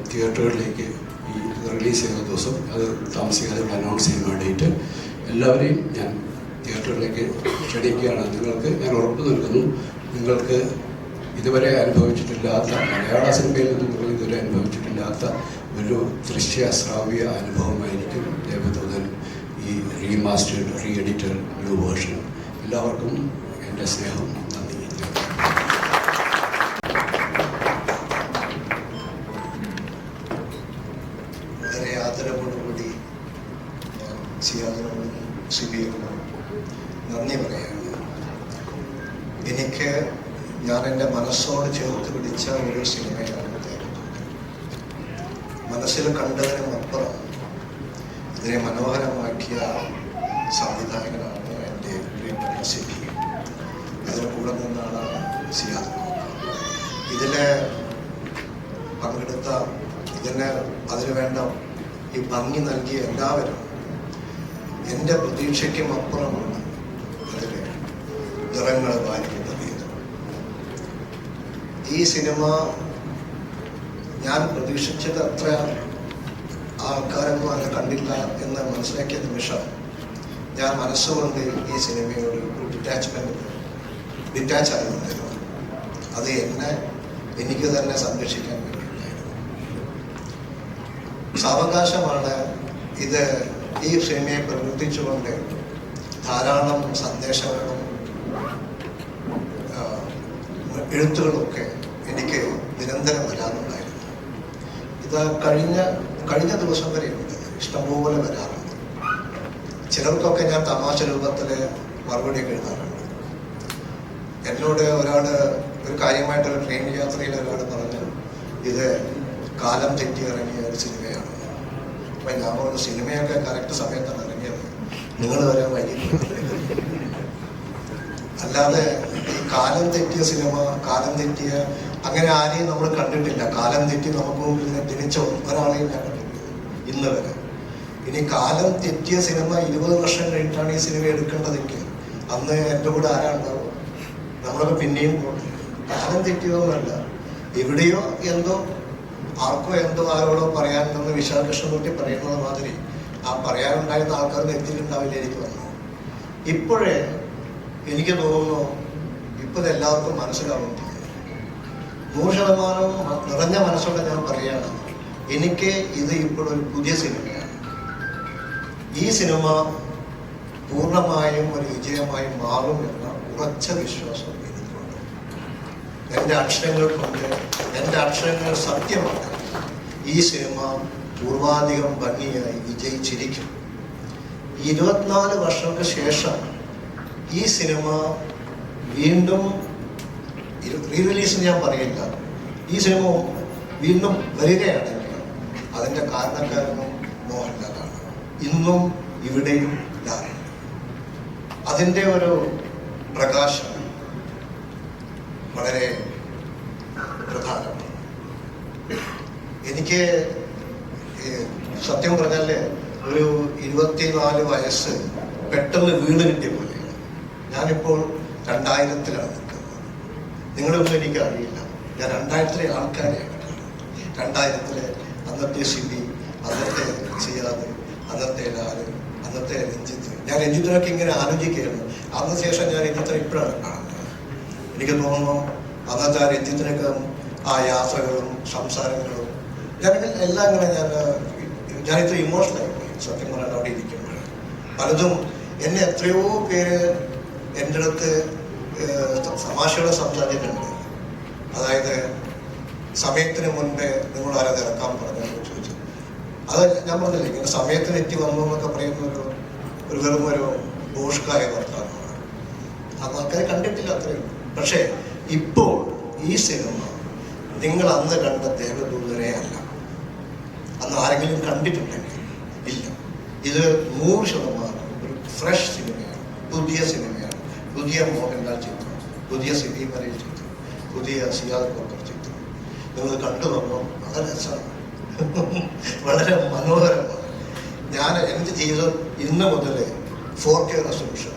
[SPEAKER 3] തിയേറ്ററുകളിലേക്ക് ഈ റിലീസ് ചെയ്യുന്ന ദിവസം അത് താമസിക്കാതെ അനൗൺസ് ചെയ്യുന്ന ഡേറ്റ് എല്ലാവരെയും ഞാൻ തിയേറ്ററിലേക്ക് ക്ഷണിക്കുകയാണ്. നിങ്ങൾക്ക് ഞാൻ ഉറപ്പ് നൽകുന്നു, നിങ്ങൾക്ക് ഇതുവരെ അനുഭവിച്ചിട്ടില്ലാത്ത, മലയാള സിനിമയിൽ നിന്നും ഇതുവരെ അനുഭവിച്ചിട്ടില്ലാത്ത ഒരു ദൃശ്യ ശ്രാവ്യ അനുഭവമായിരിക്കും ദേവദൂതൻ ഈ remastered re edited new version. എല്ലാവർക്കും എൻ്റെ സ്നേഹം, നന്ദി.
[SPEAKER 4] വളരെ ആദരവോടുകൂടി സിയാദിനോടും സിബിയോടും നന്ദി പറയുകയാണ്. എനിക്ക് ഞാൻ എൻ്റെ മനസ്സോട് ചേർത്ത് പിടിച്ച ഒരു സിനിമയാണ് മനസ്സിൽ കണ്ടതിനും അപ്പുറം ഇതിനെ മനോഹരമാക്കിയ സംവിധായകനാണ് എൻ്റെ പ്രിയപ്പെട്ട സിബി. അതിന് കൂടെ നിന്നാണ് സിയാദ്. ഇതിൽ പങ്കെടുത്ത അതിന് വേണ്ട ഈ ഭംഗി നൽകിയ എല്ലാവരും എൻ്റെ പ്രതീക്ഷയ്ക്കും അപ്പുറമാണ് അതിൽ നിറങ്ങൾ വായിക്കുന്നത്. ഈ സിനിമ ഞാൻ പ്രതീക്ഷിച്ചത് അത്ര ആൾക്കാരൊന്നും അങ്ങനെ കണ്ടില്ല എന്ന് മനസ്സിലാക്കിയ നിമിഷം ഞാൻ മനസ്സുകൊണ്ട് ഈ സിനിമയോട് ഒരു ഡിറ്റാച്ച് ആയിരുന്നില്ല. അത് എനിക്ക് തന്നെ സംരക്ഷിക്കാൻ വേണ്ടിയിട്ടായിരുന്നു. സാവകാശമാണ് ഇത് ഈ സിനിമയെ പ്രവർത്തിച്ചുകൊണ്ട് ധാരാളം സന്ദേശങ്ങളും എഴുത്തുകളൊക്കെ എനിക്ക് നിരന്തരം വരാറുണ്ടായിരുന്നു. ഇത് കഴിഞ്ഞ ദിവസം വരെയുണ്ട്, ഇഷ്ടംപോലെ വരാറുണ്ട്. ചിലർക്കൊക്കെ ഞാൻ തമാശ രൂപത്തിൽ മറുപടിയൊക്കെ എഴുതാറുണ്ട്. എന്നോട് ഒരു കാര്യമായിട്ടൊരു ട്രെയിൻ യാത്രയിൽ ഒരാൾ പറഞ്ഞു, ഇത് കാലം തെറ്റി ഇറങ്ങിയ ഒരു സിനിമയാണ്. അപ്പം ഞാൻ പറഞ്ഞു, സിനിമയൊക്കെ കറക്റ്റ് സമയത്താണ് ഇറങ്ങിയത്, നിങ്ങൾ വരാൻ വൈകിട്ട്. അല്ലാതെ ഈ കാലം തെറ്റിയ സിനിമ, കാലം തെറ്റിയ അങ്ങനെ ആരെയും നമ്മൾ കണ്ടിട്ടില്ല. കാലം തെറ്റി നമുക്ക് മുമ്പിൽ ജനിച്ച ഒരാളെയും ഞാൻ കണ്ടിട്ടില്ല ഇന്ന് വരെ. ഇനി കാലം തെറ്റിയ സിനിമ 20 വർഷം കഴിഞ്ഞിട്ടാണ് ഈ സിനിമ എടുക്കേണ്ടതെങ്കിൽ അന്ന് എൻ്റെ കൂടെ ആരാ ഉണ്ടാവും? നമ്മളൊക്കെ പിന്നെയും കാലം തെറ്റിയതൊന്നുമല്ല, എവിടെയോ എന്തോ ആർക്കോ എന്തോ ആരോടോ പറയാനുണ്ടെന്ന് വിശാൽ കൃഷ്ണൻകുട്ടി പറയുന്നത് മാതിരി ആ പറയാനുണ്ടായിരുന്ന ആൾക്കാർക്ക് എത്തിയിട്ടുണ്ടാവില്ല എനിക്ക് വന്നു. ഇപ്പോഴേ എനിക്ക് തോന്നുന്നു ഇപ്പോൾ എല്ലാവർക്കും മനസ്സിലാവും. 100% നിറഞ്ഞ മനസ്സോടെ ഞാൻ പറയുകയാണ്, എനിക്ക് ഇത് ഇപ്പോഴൊരു പുതിയ സിനിമയാണ്. ഈ സിനിമ പൂർണ്ണമായും ഒരു വിജയമായി മാറും എന്ന ഉറച്ച വിശ്വാസം എൻ്റെ അക്ഷരങ്ങൾ കൊണ്ട് എൻ്റെ അക്ഷരങ്ങൾ സത്യമാണ്. ഈ സിനിമ പൂർവാധികം ഭംഗിയായി വിജയിച്ചിരിക്കും. 24 വർഷങ്ങൾക്ക് ശേഷം ഈ സിനിമ വീണ്ടും റീ റിലീസ് ഞാൻ പറയില്ല, ഈ സിനിമ വീണ്ടും വരികയാണെങ്കിൽ അതിൻ്റെ കാരണക്കാരനും മോഹൻലാലാണ്. ഇന്നും ഇവിടെയും ലാൽ. അതിൻ്റെ ഒരു പ്രകാശം വളരെ പ്രധാനമാണ്. എനിക്ക് സത്യം പറഞ്ഞാൽ ഒരു 24 വയസ്സ് പെട്ടെന്ന് വീണ് കിട്ടിയ പോലെയാണ്. ഞാനിപ്പോൾ 2000-ലാണ് നിൽക്കുന്നത്. നിങ്ങളൊന്നും എനിക്കറിയില്ല. ഞാൻ 2000-ലെ ആൾക്കാരെയാണ്. 2000-ലെ അന്നത്തെ സിബി, അന്നത്തെ സിയാദ്, അന്നത്തെ ലാല്, അന്നത്തെ രഞ്ജിത്ത്. ഞാൻ രഞ്ജിത്തിനൊക്കെ ഇങ്ങനെ ആലോചിക്കുകയായിരുന്നു. അതിന് ശേഷം ഞാൻ രഞ്ജിത്തിനെ ഇപ്പോഴാണ് കാണുന്നത്. എനിക്ക് തോന്നുന്നു അന്നത്തെ ആ രഞ്ജിത്തിനൊക്കെ ആ യാത്രകളും സംസാരങ്ങളും ഞാൻ എല്ലാം ഇങ്ങനെ ഞാനിത്ര ഇമോഷണലായി പോയി സത്യം പറയാൻ അവിടെ ഇരിക്കുമ്പോൾ. പലതും എന്നെ എത്രയോ പേര് എൻ്റെ അടുത്ത് തമാശയോടെ സംസാരിച്ചിട്ടുണ്ട്. അതായത് സമയത്തിന് മുൻപേ നിങ്ങൾ ആരത് ഇറക്കാൻ പറഞ്ഞു ചോദിച്ചു. അത് ഞാൻ പറഞ്ഞില്ല, ഇങ്ങനെ സമയത്തിന് എത്തി വന്നു എന്നൊക്കെ പറയുന്ന ഒരു വെറും ഒരു ബോഷ്കായ വർത്തമാനമാണ്. അത് ആൾക്കാരെ കണ്ടിട്ടില്ല, അത്രയും. പക്ഷേ ഇപ്പോൾ ഈ സിനിമ നിങ്ങൾ അന്ന് കണ്ട ദേവദൂതനെ അല്ല. അന്ന് ആരെങ്കിലും കണ്ടിട്ടുണ്ടെങ്കിൽ ഇല്ല. ഇത് 100% ഒരു ഫ്രഷ് സിനിമയാണ്, പുതിയ സിനിമയാണ്. പുതിയ മോഹൻലാൽ ചിത്രം, പുതിയ സിബി മലയിൽ ചിത്രം, പുതിയ സിയാദ് കോക്കർ ചിത്രം. നിങ്ങൾ കണ്ടു വന്നു. വളരെ രസമാണ്, വളരെ മനോഹരമാണ്. ഞാൻ എൻ്റെ ജീവിതം ഇന്ന് മുതൽ 4K റെസൊല്യൂഷൻ.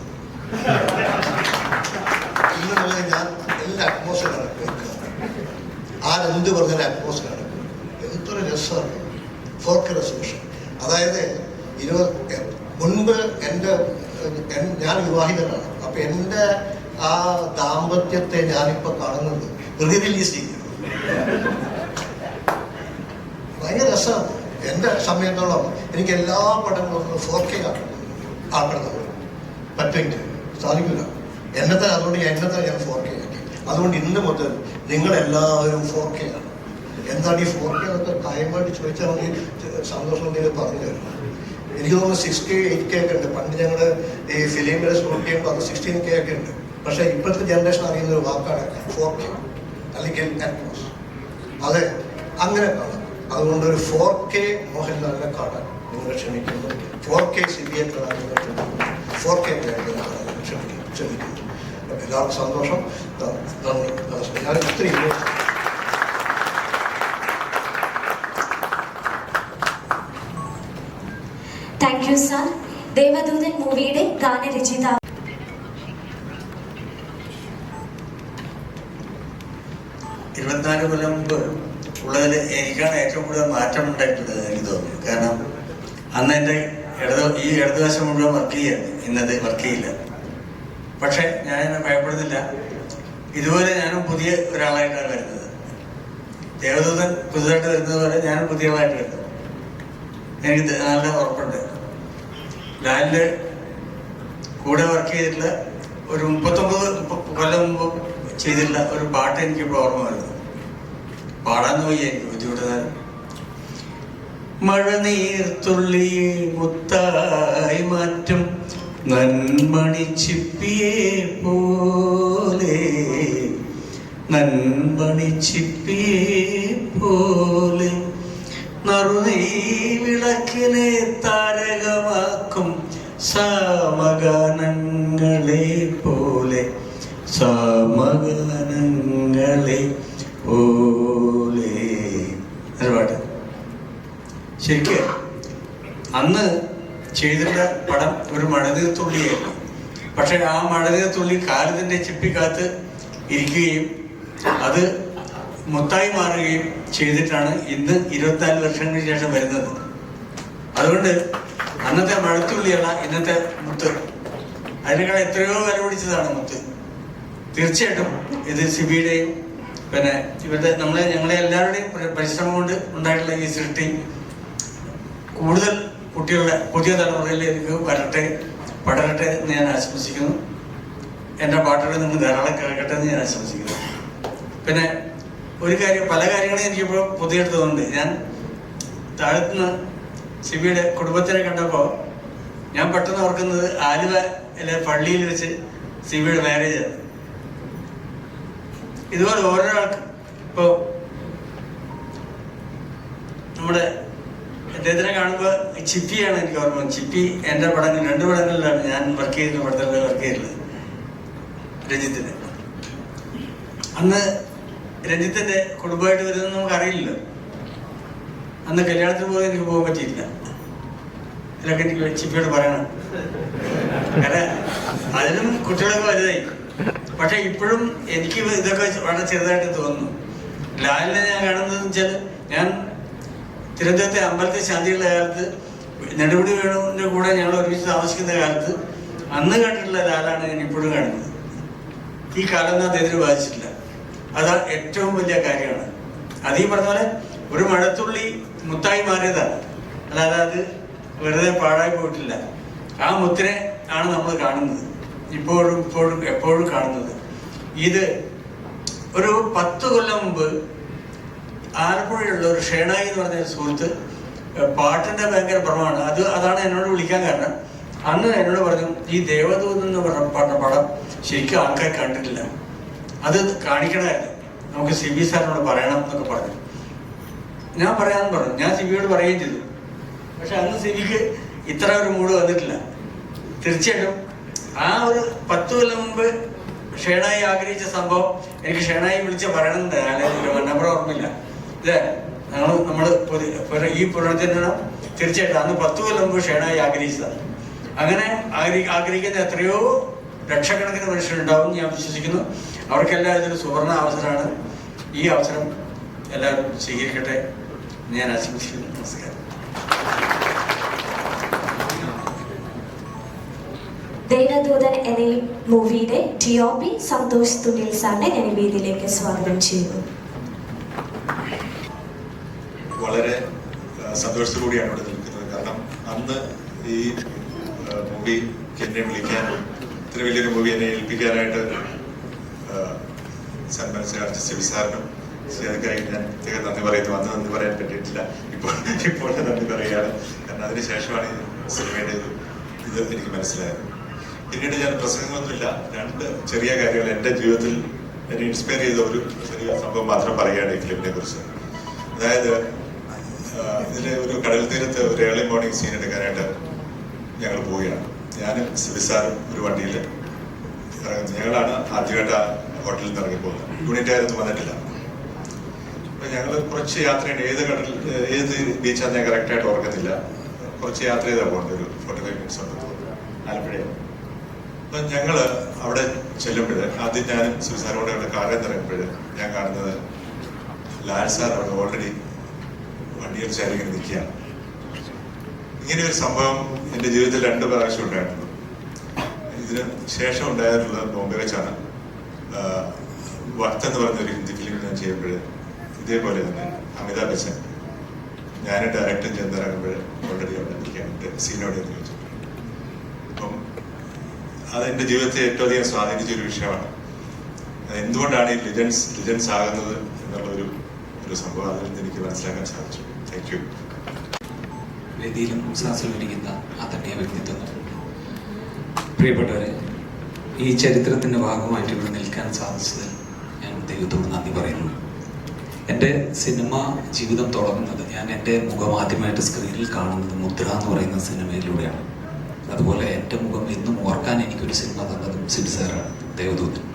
[SPEAKER 4] ഇന്ന് മുതൽ ഞാൻ എല്ലാ അറ്റ്മോസ്ഫിയറാണ് കേൾക്കുക. ആരെന്ത് പറഞ്ഞാൽ അറ്റ്മോസ്ഫിയറാണ്. എന്തൊരു രസമാണ് 4K റെസൊല്യൂഷൻ. അതായത് മുൻപ് ഞാൻ വിവാഹിതനാണ്. അപ്പൊ എൻ്റെ ആ ദാമ്പത്യത്തെ ഞാനിപ്പോൾ കാണുന്നത് റീ റിലീസ് ചെയ്യുന്നു. ഭയങ്കര രസമാണ്. എൻ്റെ സമയത്തോളം എനിക്ക് എല്ലാ പടങ്ങളും 4K ആക്കണം പറ്റുമെങ്കിൽ സാധിക്കില്ല. എന്നത്തെ അതുകൊണ്ട് എന്നത്തെ ഞാൻ 4K ആക്കി. അതുകൊണ്ട് ഇന്ന് മുതൽ നിങ്ങളെല്ലാവരും 4K ആണ്. എന്താണ് ഈ 4K എന്നൊക്കെ കാര്യമായിട്ട് ചോദിച്ചാൽ മതി. സന്തോഷം നിങ്ങൾ പറഞ്ഞു തരും. എനിക്ക് തോന്നുന്നു 6K 8K ഒക്കെ ഉണ്ട്. പണ്ട് ഞങ്ങൾ ഈ ഫിലിമിലെ ഷൂട്ട് ചെയ്യുമ്പോൾ അത് 16K ഒക്കെ ഉണ്ട്. പക്ഷേ ഇപ്പോഴത്തെ ജനറേഷൻ അറിയുന്ന ഒരു വാക്കാണ് 4K അല്ലെങ്കിൽ അറ്റ്മോസ്. അതെ, അങ്ങനെ കാണാം. അതുകൊണ്ട് ഒരു 4K മോഹൻലാലിനെ കാണാൻ നിങ്ങൾ ക്ഷമിക്കുന്നു, 4K സിബിയെ കാണാൻ നിങ്ങൾ ക്ഷമിക്കുന്നു, 4K കാണാൻ ക്ഷമിക്കുന്നു. എല്ലാവർക്കും സന്തോഷം. നന്ദി, നമസ്കാരം. ഞാൻ ഒത്തിരി
[SPEAKER 2] താങ്ക് യു സാർ. ദേവദൂതൻ മൂവിയുടെ ഗാനരചയിതാവ്
[SPEAKER 5] 24 കൊല്ലം മുമ്പ് ഉള്ളതിൽ എനിക്കാണ് ഏറ്റവും കൂടുതൽ മാറ്റം ഉണ്ടായിട്ടുള്ളത് എനിക്ക് തോന്നുന്നു. കാരണം അന്ന് എൻ്റെ ഈ ഇടതുവശം മുഴുവൻ വർക്ക് ചെയ്യാണ്, ഇന്നത്തെ വർക്ക് ചെയ്യില്ല. പക്ഷെ ഞാൻ ഭയപ്പെടുന്നില്ല. ഇതുപോലെ ഞാനും പുതിയ ഒരാളായിട്ടാണ് വരുന്നത്. ദേവദൂതൻ പുതുതായിട്ട് വരുന്നത് പോലെ ഞാനും പുതിയതായിട്ട് വരുന്നു. എനിക്ക് നല്ല ഉറപ്പുണ്ട്. ലാലിൻ്റെ കൂടെ വർക്ക് ചെയ്തിട്ടുള്ള ഒരു 39 കൊല്ലം മുമ്പ് ചെയ്തിട്ടുള്ള ഒരു പാട്ട് എനിക്കിപ്പോൾ ഓർമ്മ വരുന്നു. പാടാൻ പോയി എനിക്ക് ബുദ്ധിമുട്ടുന്നത്. മഴനീർത്തുള്ളിയെ മുത്തായി മാറ്റും നന്മണിച്ചിപ്പിയെ പോലെ, നന്മണിച്ചിപ്പിയെ പോലെ, നറുനീ വിളക്കിനെ താരകമാക്കും സാമഗാനങ്ങളെ പോലെ, സാമഗാനങ്ങളെ പോലെ. പാട്ട് ശരിക്ക് അന്ന് ചെയ്തിട്ടുള്ള പടം ഒരു മഴനീർത്തുള്ളിയായിരുന്നു. പക്ഷെ ആ മഴനീർത്തുള്ളി കാലത്തിൻ്റെ ചിപ്പിക്കകത്ത് ഇരിക്കുകയും അത് മുത്തായി മാറുകയും ചെയ്തിട്ടാണ് ഇന്ന് 24 വർഷങ്ങൾക്ക് ശേഷം വരുന്നത്. അതുകൊണ്ട് അന്നത്തെ മഴത്തുള്ളിയല്ല ഇന്നത്തെ മുത്ത്. അതിനേക്കാൾ എത്രയോ വില പിടിച്ചതാണ് മുത്ത്. തീർച്ചയായിട്ടും ഇത് സിബിയുടെയും പിന്നെ ഇവരുടെ ഞങ്ങളെ എല്ലാവരുടെയും പരിശ്രമം കൊണ്ട് ഉണ്ടായിട്ടുള്ള ഈ സൃഷ്ടി കൂടുതൽ കുട്ടികളുടെ പുതിയ തലമുറയിലേക്ക് പടരട്ടെ എന്ന് ഞാൻ ആശംസിക്കുന്നു. എൻ്റെ പാട്ടുകൾ നിങ്ങൾ ധാരാളം കേൾക്കട്ടെ എന്ന് ഞാൻ ആശംസിക്കുന്നു. പിന്നെ ഒരു കാര്യം, പല കാര്യങ്ങളും എനിക്കിപ്പോൾ പുതിയതായിട്ട് തോന്നുന്നുണ്ട്. ഞാൻ താഴത്തുനിന്ന് സിബിയുടെ കുടുംബത്തിനെ കണ്ടപ്പോൾ ഞാൻ പെട്ടെന്ന് ഓർക്കുന്നത് ആലുവയിലെ പള്ളിയിൽ വെച്ച് സിബിയുടെ മാരേജ് ആണ്. ഇതുപോലെ ഓരോ ആൾക്ക് ഇപ്പോൾ നമ്മുടെ അദ്ദേഹത്തിനെ കാണുമ്പോൾ ചിപ്പിയാണ് എനിക്ക് ഓർമ്മ. ചിപ്പി എൻ്റെ പടങ്ങൾ 2 പടങ്ങളിലാണ് ഞാൻ വർക്ക് ചെയ്യുന്ന പടത്തിൽ വർക്ക് ചെയ്തിട്ടുള്ളത്. രഞ്ജിത്തിന് അന്ന് രഞ്ജിത്തിന്റെ കുടുംബമായിട്ട് വരുന്നത് നമുക്കറിയില്ലല്ലോ. അന്ന് കല്യാണത്തിന് പോയി എനിക്ക് പോകാൻ പറ്റിയില്ല. ഇതൊക്കെ എനിക്ക് ചിപ്പിയോട് പറയണം. കാരണം അതിനും കുട്ടികളൊക്കെ വലുതായി. പക്ഷെ ഇപ്പോഴും എനിക്ക് ഇതൊക്കെ വളരെ ചെറുതായിട്ട് തോന്നുന്നു. ലാലിനെ ഞാൻ കാണുന്നത് വെച്ചാൽ, ഞാൻ തിരുവനന്തപുരത്തെ അമ്പലത്തെ ശാന്തികളുടെ കാലത്ത് നെടുമുടി വേണുവിൻ്റെ കൂടെ ഞങ്ങൾ ഒരുമിച്ച് താമസിക്കുന്ന കാലത്ത് അന്ന് കണ്ടിട്ടുള്ള ലാലാണ് ഞാൻ ഇപ്പോഴും കാണുന്നത്. ഈ കാലം അദ്ദേഹത്തിന് ബാധിച്ചിട്ടില്ല. അത് ഏറ്റവും വലിയ കാര്യമാണ്. അത് ഈ പറഞ്ഞ പോലെ ഒരു മഴത്തുള്ളി മുത്തായി മാറിയതാണ്, അല്ലാതെ അത് വെറുതെ പാഴായി പോയിട്ടില്ല. ആ മുത്തിനെ ആണ് നമ്മൾ കാണുന്നത്, എപ്പോഴും കാണുന്നത്. ഇത് ഒരു 10 കൊല്ലം മുമ്പ് ആലപ്പുഴയുള്ള ഒരു ഷേണായി എന്ന് പറഞ്ഞ സുഹൃത്ത് പാട്ടിന്റെ ഭയങ്കര ഭ്രമമാണ്. അതാണ് എന്നോട് വിളിക്കാൻ കാരണം. അന്ന് എന്നോട് പറഞ്ഞു, ഈ ദേവദൂതൻ എന്ന് പറഞ്ഞ പടം ശരിക്കും ആൾക്കാർ കണ്ടിട്ടില്ല, അത് കാണിക്കണമായിരുന്നു, നമുക്ക് സിബി സാറിനോട് പറയണം എന്നൊക്കെ പറഞ്ഞു. ഞാൻ പറയാമെന്ന് പറഞ്ഞു. ഞാൻ സിബിയോട് പറയുകയും ചെയ്തു. പക്ഷെ അന്ന് സിബിക്ക് ഇത്ര ഒരു മൂഡ് വന്നിട്ടില്ല. തീർച്ചയായിട്ടും ആ ഒരു 10 കൊല്ലം മുമ്പ് ഷേണായി ആഗ്രഹിച്ച സംഭവം എനിക്ക് ഷേണായി വിളിച്ച് പറയണമെന്ന് നമ്പർ ഓർമ്മയില്ല. ഇല്ലേ, നമ്മൾ ഈ പുനർജന്മം തീർച്ചയായിട്ടും അന്ന് 10 കൊല്ലം മുമ്പ് ഷേണായി ആഗ്രഹിച്ചതാണ്. അങ്ങനെ ആഗ്രഹിക്കുന്ന എത്രയോ ലക്ഷക്കണക്കിന് മനുഷ്യരുണ്ടാവും ഞാൻ വിശ്വസിക്കുന്നു. അവർക്കെല്ലാം ഇതൊരു സുവർണ അവസരമാണ്. ഈ അവസരം എല്ലാവരും സ്വീകരിക്കട്ടെ ഞാൻ ആശംസിക്കുന്നു. നമസ്കാരം.
[SPEAKER 2] ദേവദൂതൻ എന്ന ഈ മൂവിയുടെ DOP സന്തോഷ് തുണിൽ സാറിനെ ഞാൻ വേദിയിലേക്ക് സ്വാഗതം ചെയ്യുന്നു.
[SPEAKER 6] വളരെ സന്തോഷത്തോടുകൂടിയാണ് ഇവിടെ നിൽക്കുന്നത്. കാരണം അന്ന് ഈ മൂവി എന്നെ വിളിക്കാൻ, ഇത്ര വലിയൊരു മൂവി എന്നെ ഏൽപ്പിക്കാനായിട്ട് സന്മനസ് ആർട്ടിസ്റ്റ് സിബി സാറിനും ശ്രീകായി ഞാൻ പ്രത്യേകം നന്ദി പറയുന്നു. അന്ന് നന്ദി പറയാൻ പറ്റിയിട്ടില്ല, ഇപ്പോൾ നന്ദി പറയുകയാണ്. കാരണം അതിനുശേഷമാണ് ഈ സിനിമയുടെ ഇത് എനിക്ക് മനസ്സിലായത്. പിന്നീട് ഞാൻ പ്രസംഗങ്ങളൊന്നുമില്ല, 2 ചെറിയ കാര്യങ്ങൾ എൻ്റെ ജീവിതത്തിൽ എന്നെ ഇൻസ്പയർ ചെയ്ത ഒരു ചെറിയ സംഭവം മാത്രം പറയുകയാണ് ഈ ഫിലിമിനെ കുറിച്ച്. അതായത് ഇതിലെ ഒരു കടൽ തീരത്ത് ഒരു ഏർലി മോർണിംഗ് സീൻ എടുക്കാനായിട്ട് ഞങ്ങൾ പോവുകയാണ്. ഞാനും സിബി സാറും ഒരു വണ്ടിയിൽ ഇറങ്ങുന്നു. ഞങ്ങളാണ് ആദ്യമായിട്ട് ആ ഹോട്ടലിൽ നിന്ന് ഇറങ്ങി പോകുന്നത്. യൂണിറ്റായിരുന്നു വന്നിട്ടില്ല. അപ്പം ഞങ്ങൾ കുറച്ച് യാത്രയാണ്. ഏത് ബീച്ചാന്ന് ഞാൻ കറക്റ്റായിട്ട് ഓർക്കുന്നില്ല. കുറച്ച് യാത്ര ചെയ്താൽ പോകുന്നത്, ഒരു 45 മിനിറ്റ്സ് ഉണ്ട് ആലപ്പുഴയിൽ. അപ്പം ഞങ്ങൾ അവിടെ ചെല്ലുമ്പോൾ ആദ്യം ഞാനും സിബി സാറും കൂടെ അവിടെ കാറിൽ ഇറങ്ങുമ്പോൾ ഞാൻ കാണുന്നത് ലാൽ സാർ അവിടെ ഓൾറെഡി വണ്ടിയിൽ ചേരിങ്ങനെ നിൽക്കുകയാണ്. ഇങ്ങനെ ഒരു സംഭവം എൻ്റെ ജീവിതത്തിൽ 2 പ്രാവശ്യം ഉണ്ടായിട്ടുണ്ട്. ഇതിന് ശേഷം ഉണ്ടായിട്ടുള്ളത് ബോംബെ വെച്ചാണ്. വക്ത് എന്ന് പറഞ്ഞൊരു ഹിന്ദി ഫിലിം ഞാൻ ചെയ്യുമ്പോൾ ഇതേപോലെ തന്നെ അമിതാഭ് ബച്ചൻ ഞാനും ഡയറക്ടറും ചെന്നിറങ്ങുമ്പോൾ ഓൾറെഡി അവിടെ നിൽക്കാനുണ്ട് സീനോട് എന്ന് ചോദിച്ചിട്ടുണ്ട്. അപ്പം അതെൻ്റെ ജീവിതത്തെ ഏറ്റവും അധികം സ്വാധീനിച്ചൊരു വിഷയമാണ്. എന്തുകൊണ്ടാണ് ഈ ലിജൻസ് ആകുന്നത് എന്നുള്ളൊരു സംഭവം അതിൽ നിന്ന് എനിക്ക് മനസ്സിലാക്കാൻ സാധിച്ചു. Thank you.
[SPEAKER 7] വേദിയിലും ഉത്സാഹത്തിലിരിക്കുന്ന ആദരണീയ വ്യക്തിത്വങ്ങൾ, പ്രിയപ്പെട്ടവരെ, ഈ ചരിത്രത്തിൻ്റെ ഭാഗമായിട്ട് ഇവിടെ നിൽക്കാൻ സാധിച്ചതിൽ ഞാൻ ദൈവത്തോട് നന്ദി പറയുന്നു. എൻ്റെ സിനിമ ജീവിതം തുടങ്ങുന്നത്, ഞാൻ എൻ്റെ മുഖം ആദ്യമായിട്ട് സ്ക്രീനിൽ കാണുന്നത് മുദ്ര എന്ന് പറയുന്ന സിനിമയിലൂടെയാണ്. അതുപോലെ എൻ്റെ മുഖം എന്നും ഓർക്കാൻ എനിക്കൊരു സിനിമ തന്നതും സിബി സാറാണ്, ദേവദൂതൻ.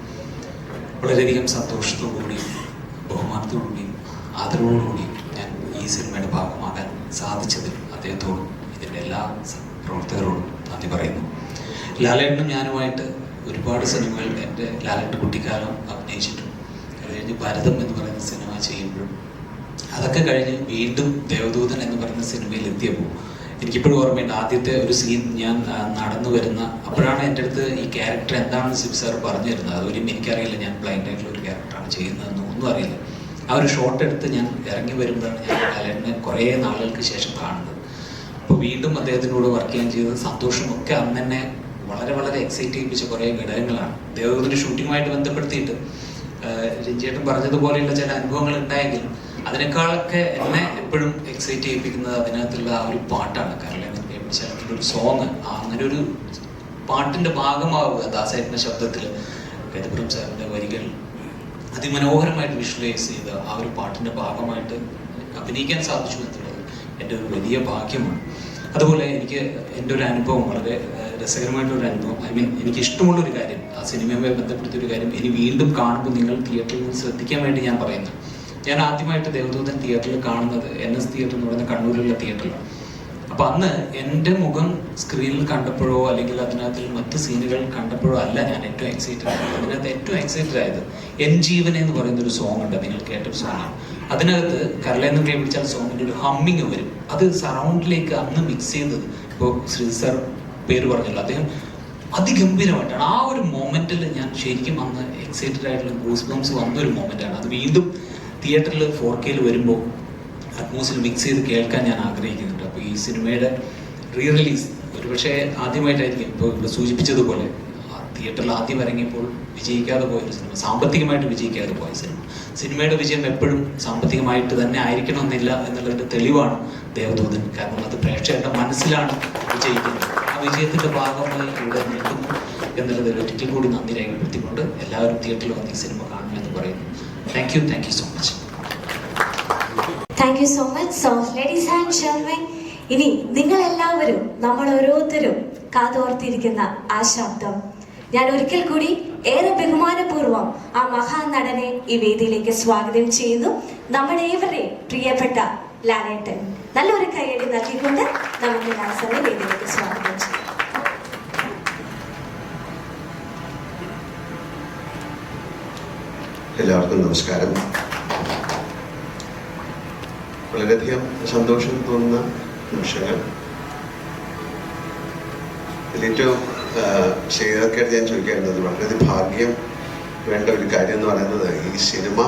[SPEAKER 7] വളരെയധികം സന്തോഷത്തോടുകൂടിയും ബഹുമാനത്തോടുകൂടിയും ആദരവോടുകൂടിയും ഞാൻ ഈ സിനിമയുടെ ഭാഗമാകാൻ സാധിച്ചതിൽ അദ്ദേഹത്തോടും ഇതിൻ്റെ എല്ലാ പ്രവർത്തകരോടും നന്ദി പറയുന്നു. ലാലേട്ടനും ഞാനുമായിട്ട് ഒരുപാട് സിനിമകൾ എൻ്റെ ലാലേട്ടൻ കുട്ടിക്കാലം അഭിനയിച്ചിട്ടുണ്ട്. അത് കഴിഞ്ഞ് ഭരതം എന്ന് പറയുന്ന സിനിമ ചെയ്യുമ്പോഴും അതൊക്കെ കഴിഞ്ഞ് വീണ്ടും ദേവദൂതൻ എന്ന് പറയുന്ന സിനിമയിൽ എത്തിയപ്പോൾ എനിക്കിപ്പോഴും ഓർമ്മയുണ്ട്, ആദ്യത്തെ ഒരു സീൻ ഞാൻ നടന്നു വരുന്ന അപ്പോഴാണ് എൻ്റെ അടുത്ത് ഈ ക്യാരക്ടർ എന്താണെന്ന് സിബി സാർ പറഞ്ഞു തരുന്നത്. അതൊരു എനിക്കറിയില്ല, ഞാൻ ബ്ലൈൻഡ് ആയിട്ടുള്ള ഒരു ക്യാരക്ടറാണ് ചെയ്യുന്നതെന്ന് ഒന്നും അറിയില്ല. ആ ഒരു ഷോട്ട് എടുത്ത് ഞാൻ ഇറങ്ങി വരുമ്പോഴാണ് ഞാൻ ലാലേട്ടനെ കുറേ നാളുകൾക്ക് ശേഷം കാണുന്നത്. അപ്പോൾ വീണ്ടും അദ്ദേഹത്തിനോട് വർക്ക് ചെയ്യാൻ ചെയ്തത് സന്തോഷമൊക്കെ അന്ന് തന്നെ വളരെ വളരെ എക്സൈറ്റ് ചെയ്യിപ്പിച്ച കുറേ ഘടകങ്ങളാണ്. ദേവദൂതൻ്റെ ഷൂട്ടിങ്ങുമായിട്ട് ബന്ധപ്പെടുത്തിയിട്ട് രഞ്ജിയേട്ടൻ പറഞ്ഞതുപോലെയുള്ള ചില അനുഭവങ്ങൾ ഉണ്ടായെങ്കിലും അതിനേക്കാളൊക്കെ എന്നെ എപ്പോഴും എക്സൈറ്റ് ചെയ്യിപ്പിക്കുന്നത് അതിനകത്തുള്ള ആ ഒരു പാട്ടാണ്. കാരണം പ്രേമിച്ചാലത്തിൻ്റെ ഒരു സോങ്, അങ്ങനെ ഒരു പാട്ടിൻ്റെ ഭാഗമാവുക ദാസേട്ടൻ്റെ ശബ്ദത്തിൽ കൈതപ്പുറം സാറിൻ്റെ വരികൾ അതിമനോഹരമായിട്ട് വിഷ്വലൈസ് ചെയ്ത് ആ ഒരു പാട്ടിൻ്റെ ഭാഗമായിട്ട് അഭിനയിക്കാൻ സാധിച്ചു എന്നുള്ളത് എൻ്റെ ഒരു വലിയ ഭാഗ്യമാണ്. അതുപോലെ എനിക്ക് എൻ്റെ ഒരു അനുഭവം വളരെ രസകരമായിട്ടൊരു അനുഭവം, എനിക്ക് ഇഷ്ടമുള്ളൊരു കാര്യം, ആ സിനിമയുമായി ബന്ധപ്പെടുത്തിയൊരു കാര്യം ഇനി വീണ്ടും കാണുമ്പോൾ നിങ്ങൾ തിയേറ്ററിൽ നിന്ന് ശ്രദ്ധിക്കാൻ വേണ്ടി ഞാൻ പറയുന്നു. ഞാൻ ആദ്യമായിട്ട് ദേവദൂതൻ തിയേറ്ററിൽ കാണുന്നത് NS തിയേറ്റർ എന്ന് പറയുന്ന കണ്ണൂരിലുള്ള തിയേറ്ററിലാണ്. അപ്പം അന്ന് എൻ്റെ മുഖം സ്ക്രീനിൽ കണ്ടപ്പോഴോ അല്ലെങ്കിൽ അതിനകത്ത് മറ്റ് സീനുകൾ കണ്ടപ്പോഴോ അല്ല ഞാൻ ഏറ്റവും എക്സൈറ്റഡ് ആയത്. അതിനകത്ത് ഏറ്റവും എക്സൈറ്റഡ് ആയത് എൻ ജീവൻ എന്ന് പറയുന്നൊരു സോങ് ഉണ്ട്, നിങ്ങൾ കേട്ടൊരു സോങ്ങാണ്. അതിനകത്ത് കരളെന്നും കൈ പിടിച്ചാൽ സോങ്ങിൻ്റെ ഒരു ഹമ്മിങ് വരും. അത് സറൗണ്ടിലേക്ക് അന്ന് മിക്സ് ചെയ്തത്, ഇപ്പോൾ ശ്രീ സാർ പേര് പറഞ്ഞല്ലോ, അദ്ദേഹം അതിഗംഭീരമായിട്ടാണ്. ആ ഒരു മൊമെന്റിൽ ഞാൻ ശരിക്കും അന്ന് എക്സൈറ്റഡ് ആയിട്ടുള്ള ഗൂസ് ബംസ് വന്നൊരു മൊമെന്റാണ്. അത് വീണ്ടും തിയേറ്ററിൽ 4K വരുമ്പോൾ അറ്റ്മോസിൽ മിക്സ് ചെയ്ത് കേൾക്കാൻ ഞാൻ ആഗ്രഹിക്കുന്നുണ്ട്. അപ്പോൾ ഈ സിനിമയുടെ റീ റിലീസ് ഒരുപക്ഷെ ആദ്യമായിട്ടായിരിക്കും, ഇപ്പോൾ ഇവിടെ സൂചിപ്പിച്ചതുപോലെ തിയേറ്ററിൽ ആദ്യം ഇറങ്ങിയപ്പോൾ വിജയിക്കാതെ പോയൊരു സിനിമ, സാമ്പത്തികമായിട്ട് വിജയിക്കാതെ പോയ സിനിമയുടെ വിജയം എപ്പോഴും സാമ്പത്തികമായിട്ട് തന്നെ ആയിരിക്കണമെന്നില്ല എന്നുള്ളതിൻ്റെ തെളിവാണ് ദേവദൂതൻ. കാരണം അത് പ്രേക്ഷകരുടെ മനസ്സിലാണ് വിജയിക്കുന്നത്. ആ വിജയത്തിൻ്റെ ഭാഗമായി ഇവിടെ നിൽക്കുന്നു എന്നുള്ളത് ഒരിക്കൽ കൂടി നന്ദി രേഖപ്പെടുത്തിക്കൊണ്ട് എല്ലാവരും തിയേറ്ററിൽ വന്ന് ഈ സിനിമ കാണുമെന്ന് പറയുന്നു. Thank you so much.
[SPEAKER 2] Thank you so much. So ladies and gentlemen, ഇനി നിങ്ങളെല്ലാവരും, നമ്മൾ ഓരോരുത്തരും കാതോർത്തിരിക്കുന്ന ആ ശബ്ദം ഞാൻ ഒരിക്കൽ കൂടി ഏറെ ബഹുമാനപൂർവ്വം ആ മഹാനടനെ ഈ വേദിയിലേക്ക് സ്വാഗതം ചെയ്യുന്നു. നമ്മുടെ ഏവരുടെയും പ്രിയപ്പെട്ട ലാലേട്ടൻ. നല്ലൊരു കൈയടി നൽകിക്കൊണ്ട് നമുക്ക് ലാസറിനെ വേദിയിലേക്ക് സ്വാഗതം ചെയ്യാം.
[SPEAKER 8] എല്ലാവർക്കും നമസ്കാരം. വളരെയധികം സന്തോഷം തോന്നുന്ന നിമിഷങ്ങൾ. ഇതിലേറ്റവും ചെയ്തൊക്കെ ഞാൻ ചോദിക്കാറുള്ളത്, വളരെ ഭാഗ്യം വേണ്ട ഒരു കാര്യം എന്ന് പറയുന്നത്, ഈ സിനിമ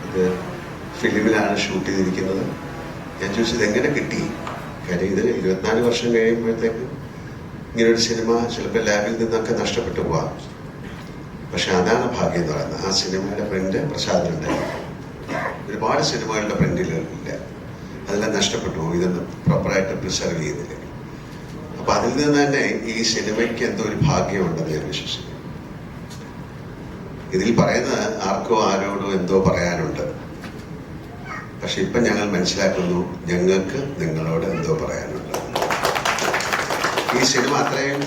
[SPEAKER 8] ഇത് ഫിലിമിലാണ് ഷൂട്ട് ചെയ്തിരിക്കുന്നത്. ഞാൻ ചോദിച്ചത് എങ്ങനെ കിട്ടി? കാര്യം ഇത് 24 വർഷം കഴിയുമ്പോഴത്തേക്ക് ഇങ്ങനൊരു സിനിമ ചിലപ്പോൾ ലാബിൽ നിന്നൊക്കെ നഷ്ടപ്പെട്ടു പോവാം. പക്ഷെ അതാണ് ഭാഗ്യം എന്ന് പറയുന്നത്. ആ സിനിമയുടെ പ്രിന്റ് പ്രസാദിനുണ്ടായിരുന്നു. ഒരുപാട് സിനിമകളുടെ പ്രിന്റുകളില്ല, അതെല്ലാം നഷ്ടപ്പെട്ടു പോകും, ഇതൊന്നും പ്രോപ്പറായിട്ട് പ്രിസർവ് ചെയ്യുന്നില്ല. അപ്പൊ അതിൽ നിന്ന് തന്നെ ഈ സിനിമയ്ക്ക് എന്തോ ഒരു ഭാഗ്യമുണ്ടെന്ന് ഞാൻ വിശ്വസിക്കുന്നു. ഇതിൽ പറയുന്നത് ആർക്കോ ആരോടോ എന്തോ പറയാനുണ്ട്. പക്ഷെ ഇപ്പം ഞങ്ങൾ മനസ്സിലാക്കുന്നു, ഞങ്ങൾക്ക് നിങ്ങളോട് എന്തോ പറയാനുണ്ട്. ഈ സിനിമ അത്രയും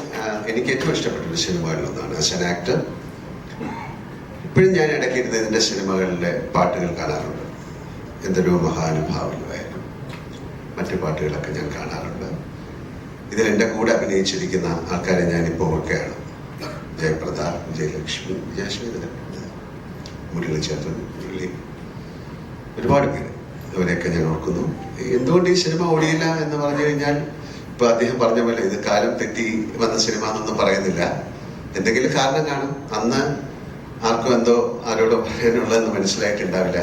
[SPEAKER 8] എനിക്ക് ഏറ്റവും ഇഷ്ടപ്പെട്ടൊരു സിനിമകളിലൊന്നാണ്. ആസ് ആൻ ആക്ടർ ഇപ്പോഴും ഞാൻ ഇടയ്ക്കിരുന്ന് ഇതിൻ്റെ സിനിമകളിലെ പാട്ടുകൾ കാണാറുണ്ട്. എന്തൊരു മഹാനുഭാവനുമായാലും മറ്റു പാട്ടുകളൊക്കെ ഞാൻ കാണാറുണ്ട്. ഇതിൽ എൻ്റെ കൂടെ അഭിനയിച്ചിരിക്കുന്ന ആൾക്കാരെ ഞാനിപ്പോൾ ഓർക്കുകയാണ്. ജയപ്രദ, വിജയലക്ഷ്മി, വിജയശ്രീധരൻ, മുരളീചേട്ടൻ, മുരളി, ഒരുപാട് പേര്, അവരെയൊക്കെ ഞാൻ ഓർക്കുന്നു. എന്തുകൊണ്ട് ഈ സിനിമ ഓടിയില്ല എന്ന് പറഞ്ഞു കഴിഞ്ഞാൽ, ഇപ്പൊ അദ്ദേഹം പറഞ്ഞ പോലെ ഇത് കാലം തെറ്റി വന്ന സിനിമ എന്നൊന്നും പറയുന്നില്ല. എന്തെങ്കിലും കാരണം കാണും. അന്ന് ആർക്കും എന്തോ ആരോടോ പറയാനുള്ളതെന്ന് മനസ്സിലായിട്ടുണ്ടാവില്ല.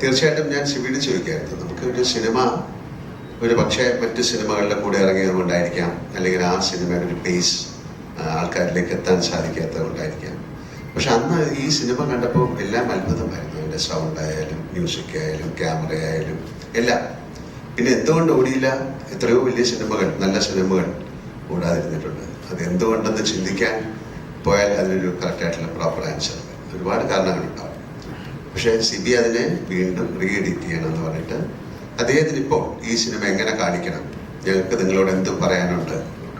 [SPEAKER 8] തീർച്ചയായിട്ടും ഞാൻ സിബിയോട് ചോദിക്കായിരുന്നു, നമുക്ക് ഒരു സിനിമ ഒരു പക്ഷേ മറ്റ് സിനിമകളുടെ കൂടെ ഇറങ്ങിയത് കൊണ്ടായിരിക്കാം, അല്ലെങ്കിൽ ആ സിനിമയുടെ ഒരു പേസ് ആൾക്കാരിലേക്ക് എത്താൻ സാധിക്കാത്തത് കൊണ്ടായിരിക്കാം. പക്ഷെ അന്ന് ഈ സിനിമ കണ്ടപ്പോൾ എല്ലാം അത്ഭുതമായിരുന്നു. അതിൻ്റെ സൗണ്ട് ആയാലും മ്യൂസിക് ആയാലും ക്യാമറ ആയാലും എല്ലാം. പിന്നെ എന്തുകൊണ്ട് ഓടിയില്ല? എത്രയോ വലിയ സിനിമകൾ, നല്ല സിനിമകൾ ഓടാതിരുന്നിട്ടുണ്ട്. അത് എന്തുകൊണ്ടെന്ന് ചിന്തിക്കാൻ പോയാൽ അതിനൊരു കറക്റ്റായിട്ടുള്ള പ്രോപ്പർ ആൻസർ ഒരുപാട് കാരണങ്ങളുണ്ടാവും. പക്ഷേ സിബി അതിനെ വീണ്ടും റീ എഡിറ്റ് ചെയ്യണമെന്ന് പറഞ്ഞിട്ട് അദ്ദേഹത്തിന് ഇപ്പോൾ ഈ സിനിമ എങ്ങനെ കാണിക്കണം, ഞങ്ങൾക്ക് നിങ്ങളോട് എന്ത് പറയാനുണ്ട്,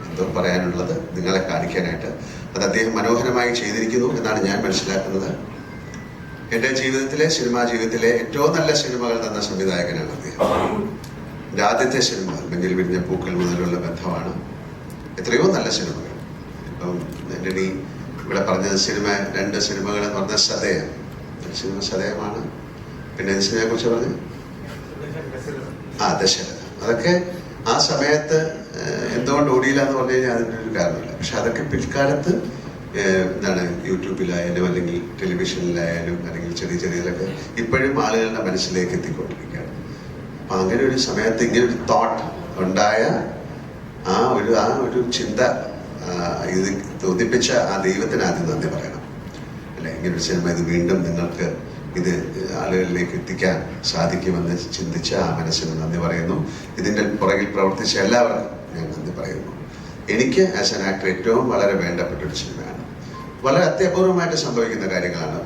[SPEAKER 8] എന്തോ പറയാനുള്ളത് നിങ്ങളെ കാണിക്കാനായിട്ട് അത് അദ്ദേഹം മനോഹരമായി ചെയ്തിരിക്കുന്നു എന്നാണ് ഞാൻ മനസ്സിലാക്കുന്നത്. എൻ്റെ ജീവിതത്തിലെ, സിനിമാ ജീവിതത്തിലെ ഏറ്റവും നല്ല സിനിമകൾ തന്ന സംവിധായകനാണ് അദ്ദേഹം. എൻ്റെ ആദ്യത്തെ സിനിമ മഞ്ഞിൽ വിരിഞ്ഞ പൂക്കൾ മുതലുള്ള ബന്ധമാണ്. എത്രയോ നല്ല സിനിമകൾ. ഇപ്പം എൻ്റെ ഈ ഇവിടെ പറഞ്ഞ സിനിമ, 2 സിനിമകൾ എന്ന് പറഞ്ഞ സദയം, സിനിമ സദയമാണ്. പിന്നെ സിനിമയെ കുറിച്ച് പറഞ്ഞു ദശരഥ. അതൊക്കെ ആ സമയത്ത് എന്തുകൊണ്ട് ഓടിയില്ല എന്ന് പറഞ്ഞു കഴിഞ്ഞാൽ അതിൻ്റെ ഒരു കാരണമില്ല. പക്ഷെ അതൊക്കെ പിൽക്കാലത്ത് എന്താണ് യൂട്യൂബിലായാലും അല്ലെങ്കിൽ ടെലിവിഷനിലായാലും അല്ലെങ്കിൽ ചെറിയതൊക്കെ ഇപ്പോഴും ആളുകളുടെ മനസ്സിലേക്ക് എത്തിക്കൊണ്ടിരിക്കുകയാണ്. അപ്പം അങ്ങനെ ഒരു സമയത്ത് ഇങ്ങനെ ഒരു തോട്ട് ഉണ്ടായ ആ ഒരു ചിന്ത ഇത് തോന്നിപ്പിച്ച ആ ദൈവത്തിന് ആദ്യം നന്ദി പറയണം. അല്ലെ ഇങ്ങനൊരു സിനിമ ഇത് വീണ്ടും നിങ്ങൾക്ക് ഇത് ആളുകളിലേക്ക് എത്തിക്കാൻ സാധിക്കുമെന്ന് ചിന്തിച്ച ആ മനസ്സിന് നന്ദി പറയുന്നു. ഇതിൻ്റെ പുറകിൽ പ്രവർത്തിച്ച എല്ലാവർക്കും ഞാൻ നന്ദി പറയുന്നു. എനിക്ക് ആസ് ആൻ ആക്ടർ ഏറ്റവും വളരെ വേണ്ടപ്പെട്ടൊരു സിനിമയാണ്. വളരെ അത്യപൂർവമായിട്ട് സംഭവിക്കുന്ന കാര്യങ്ങളാണ്.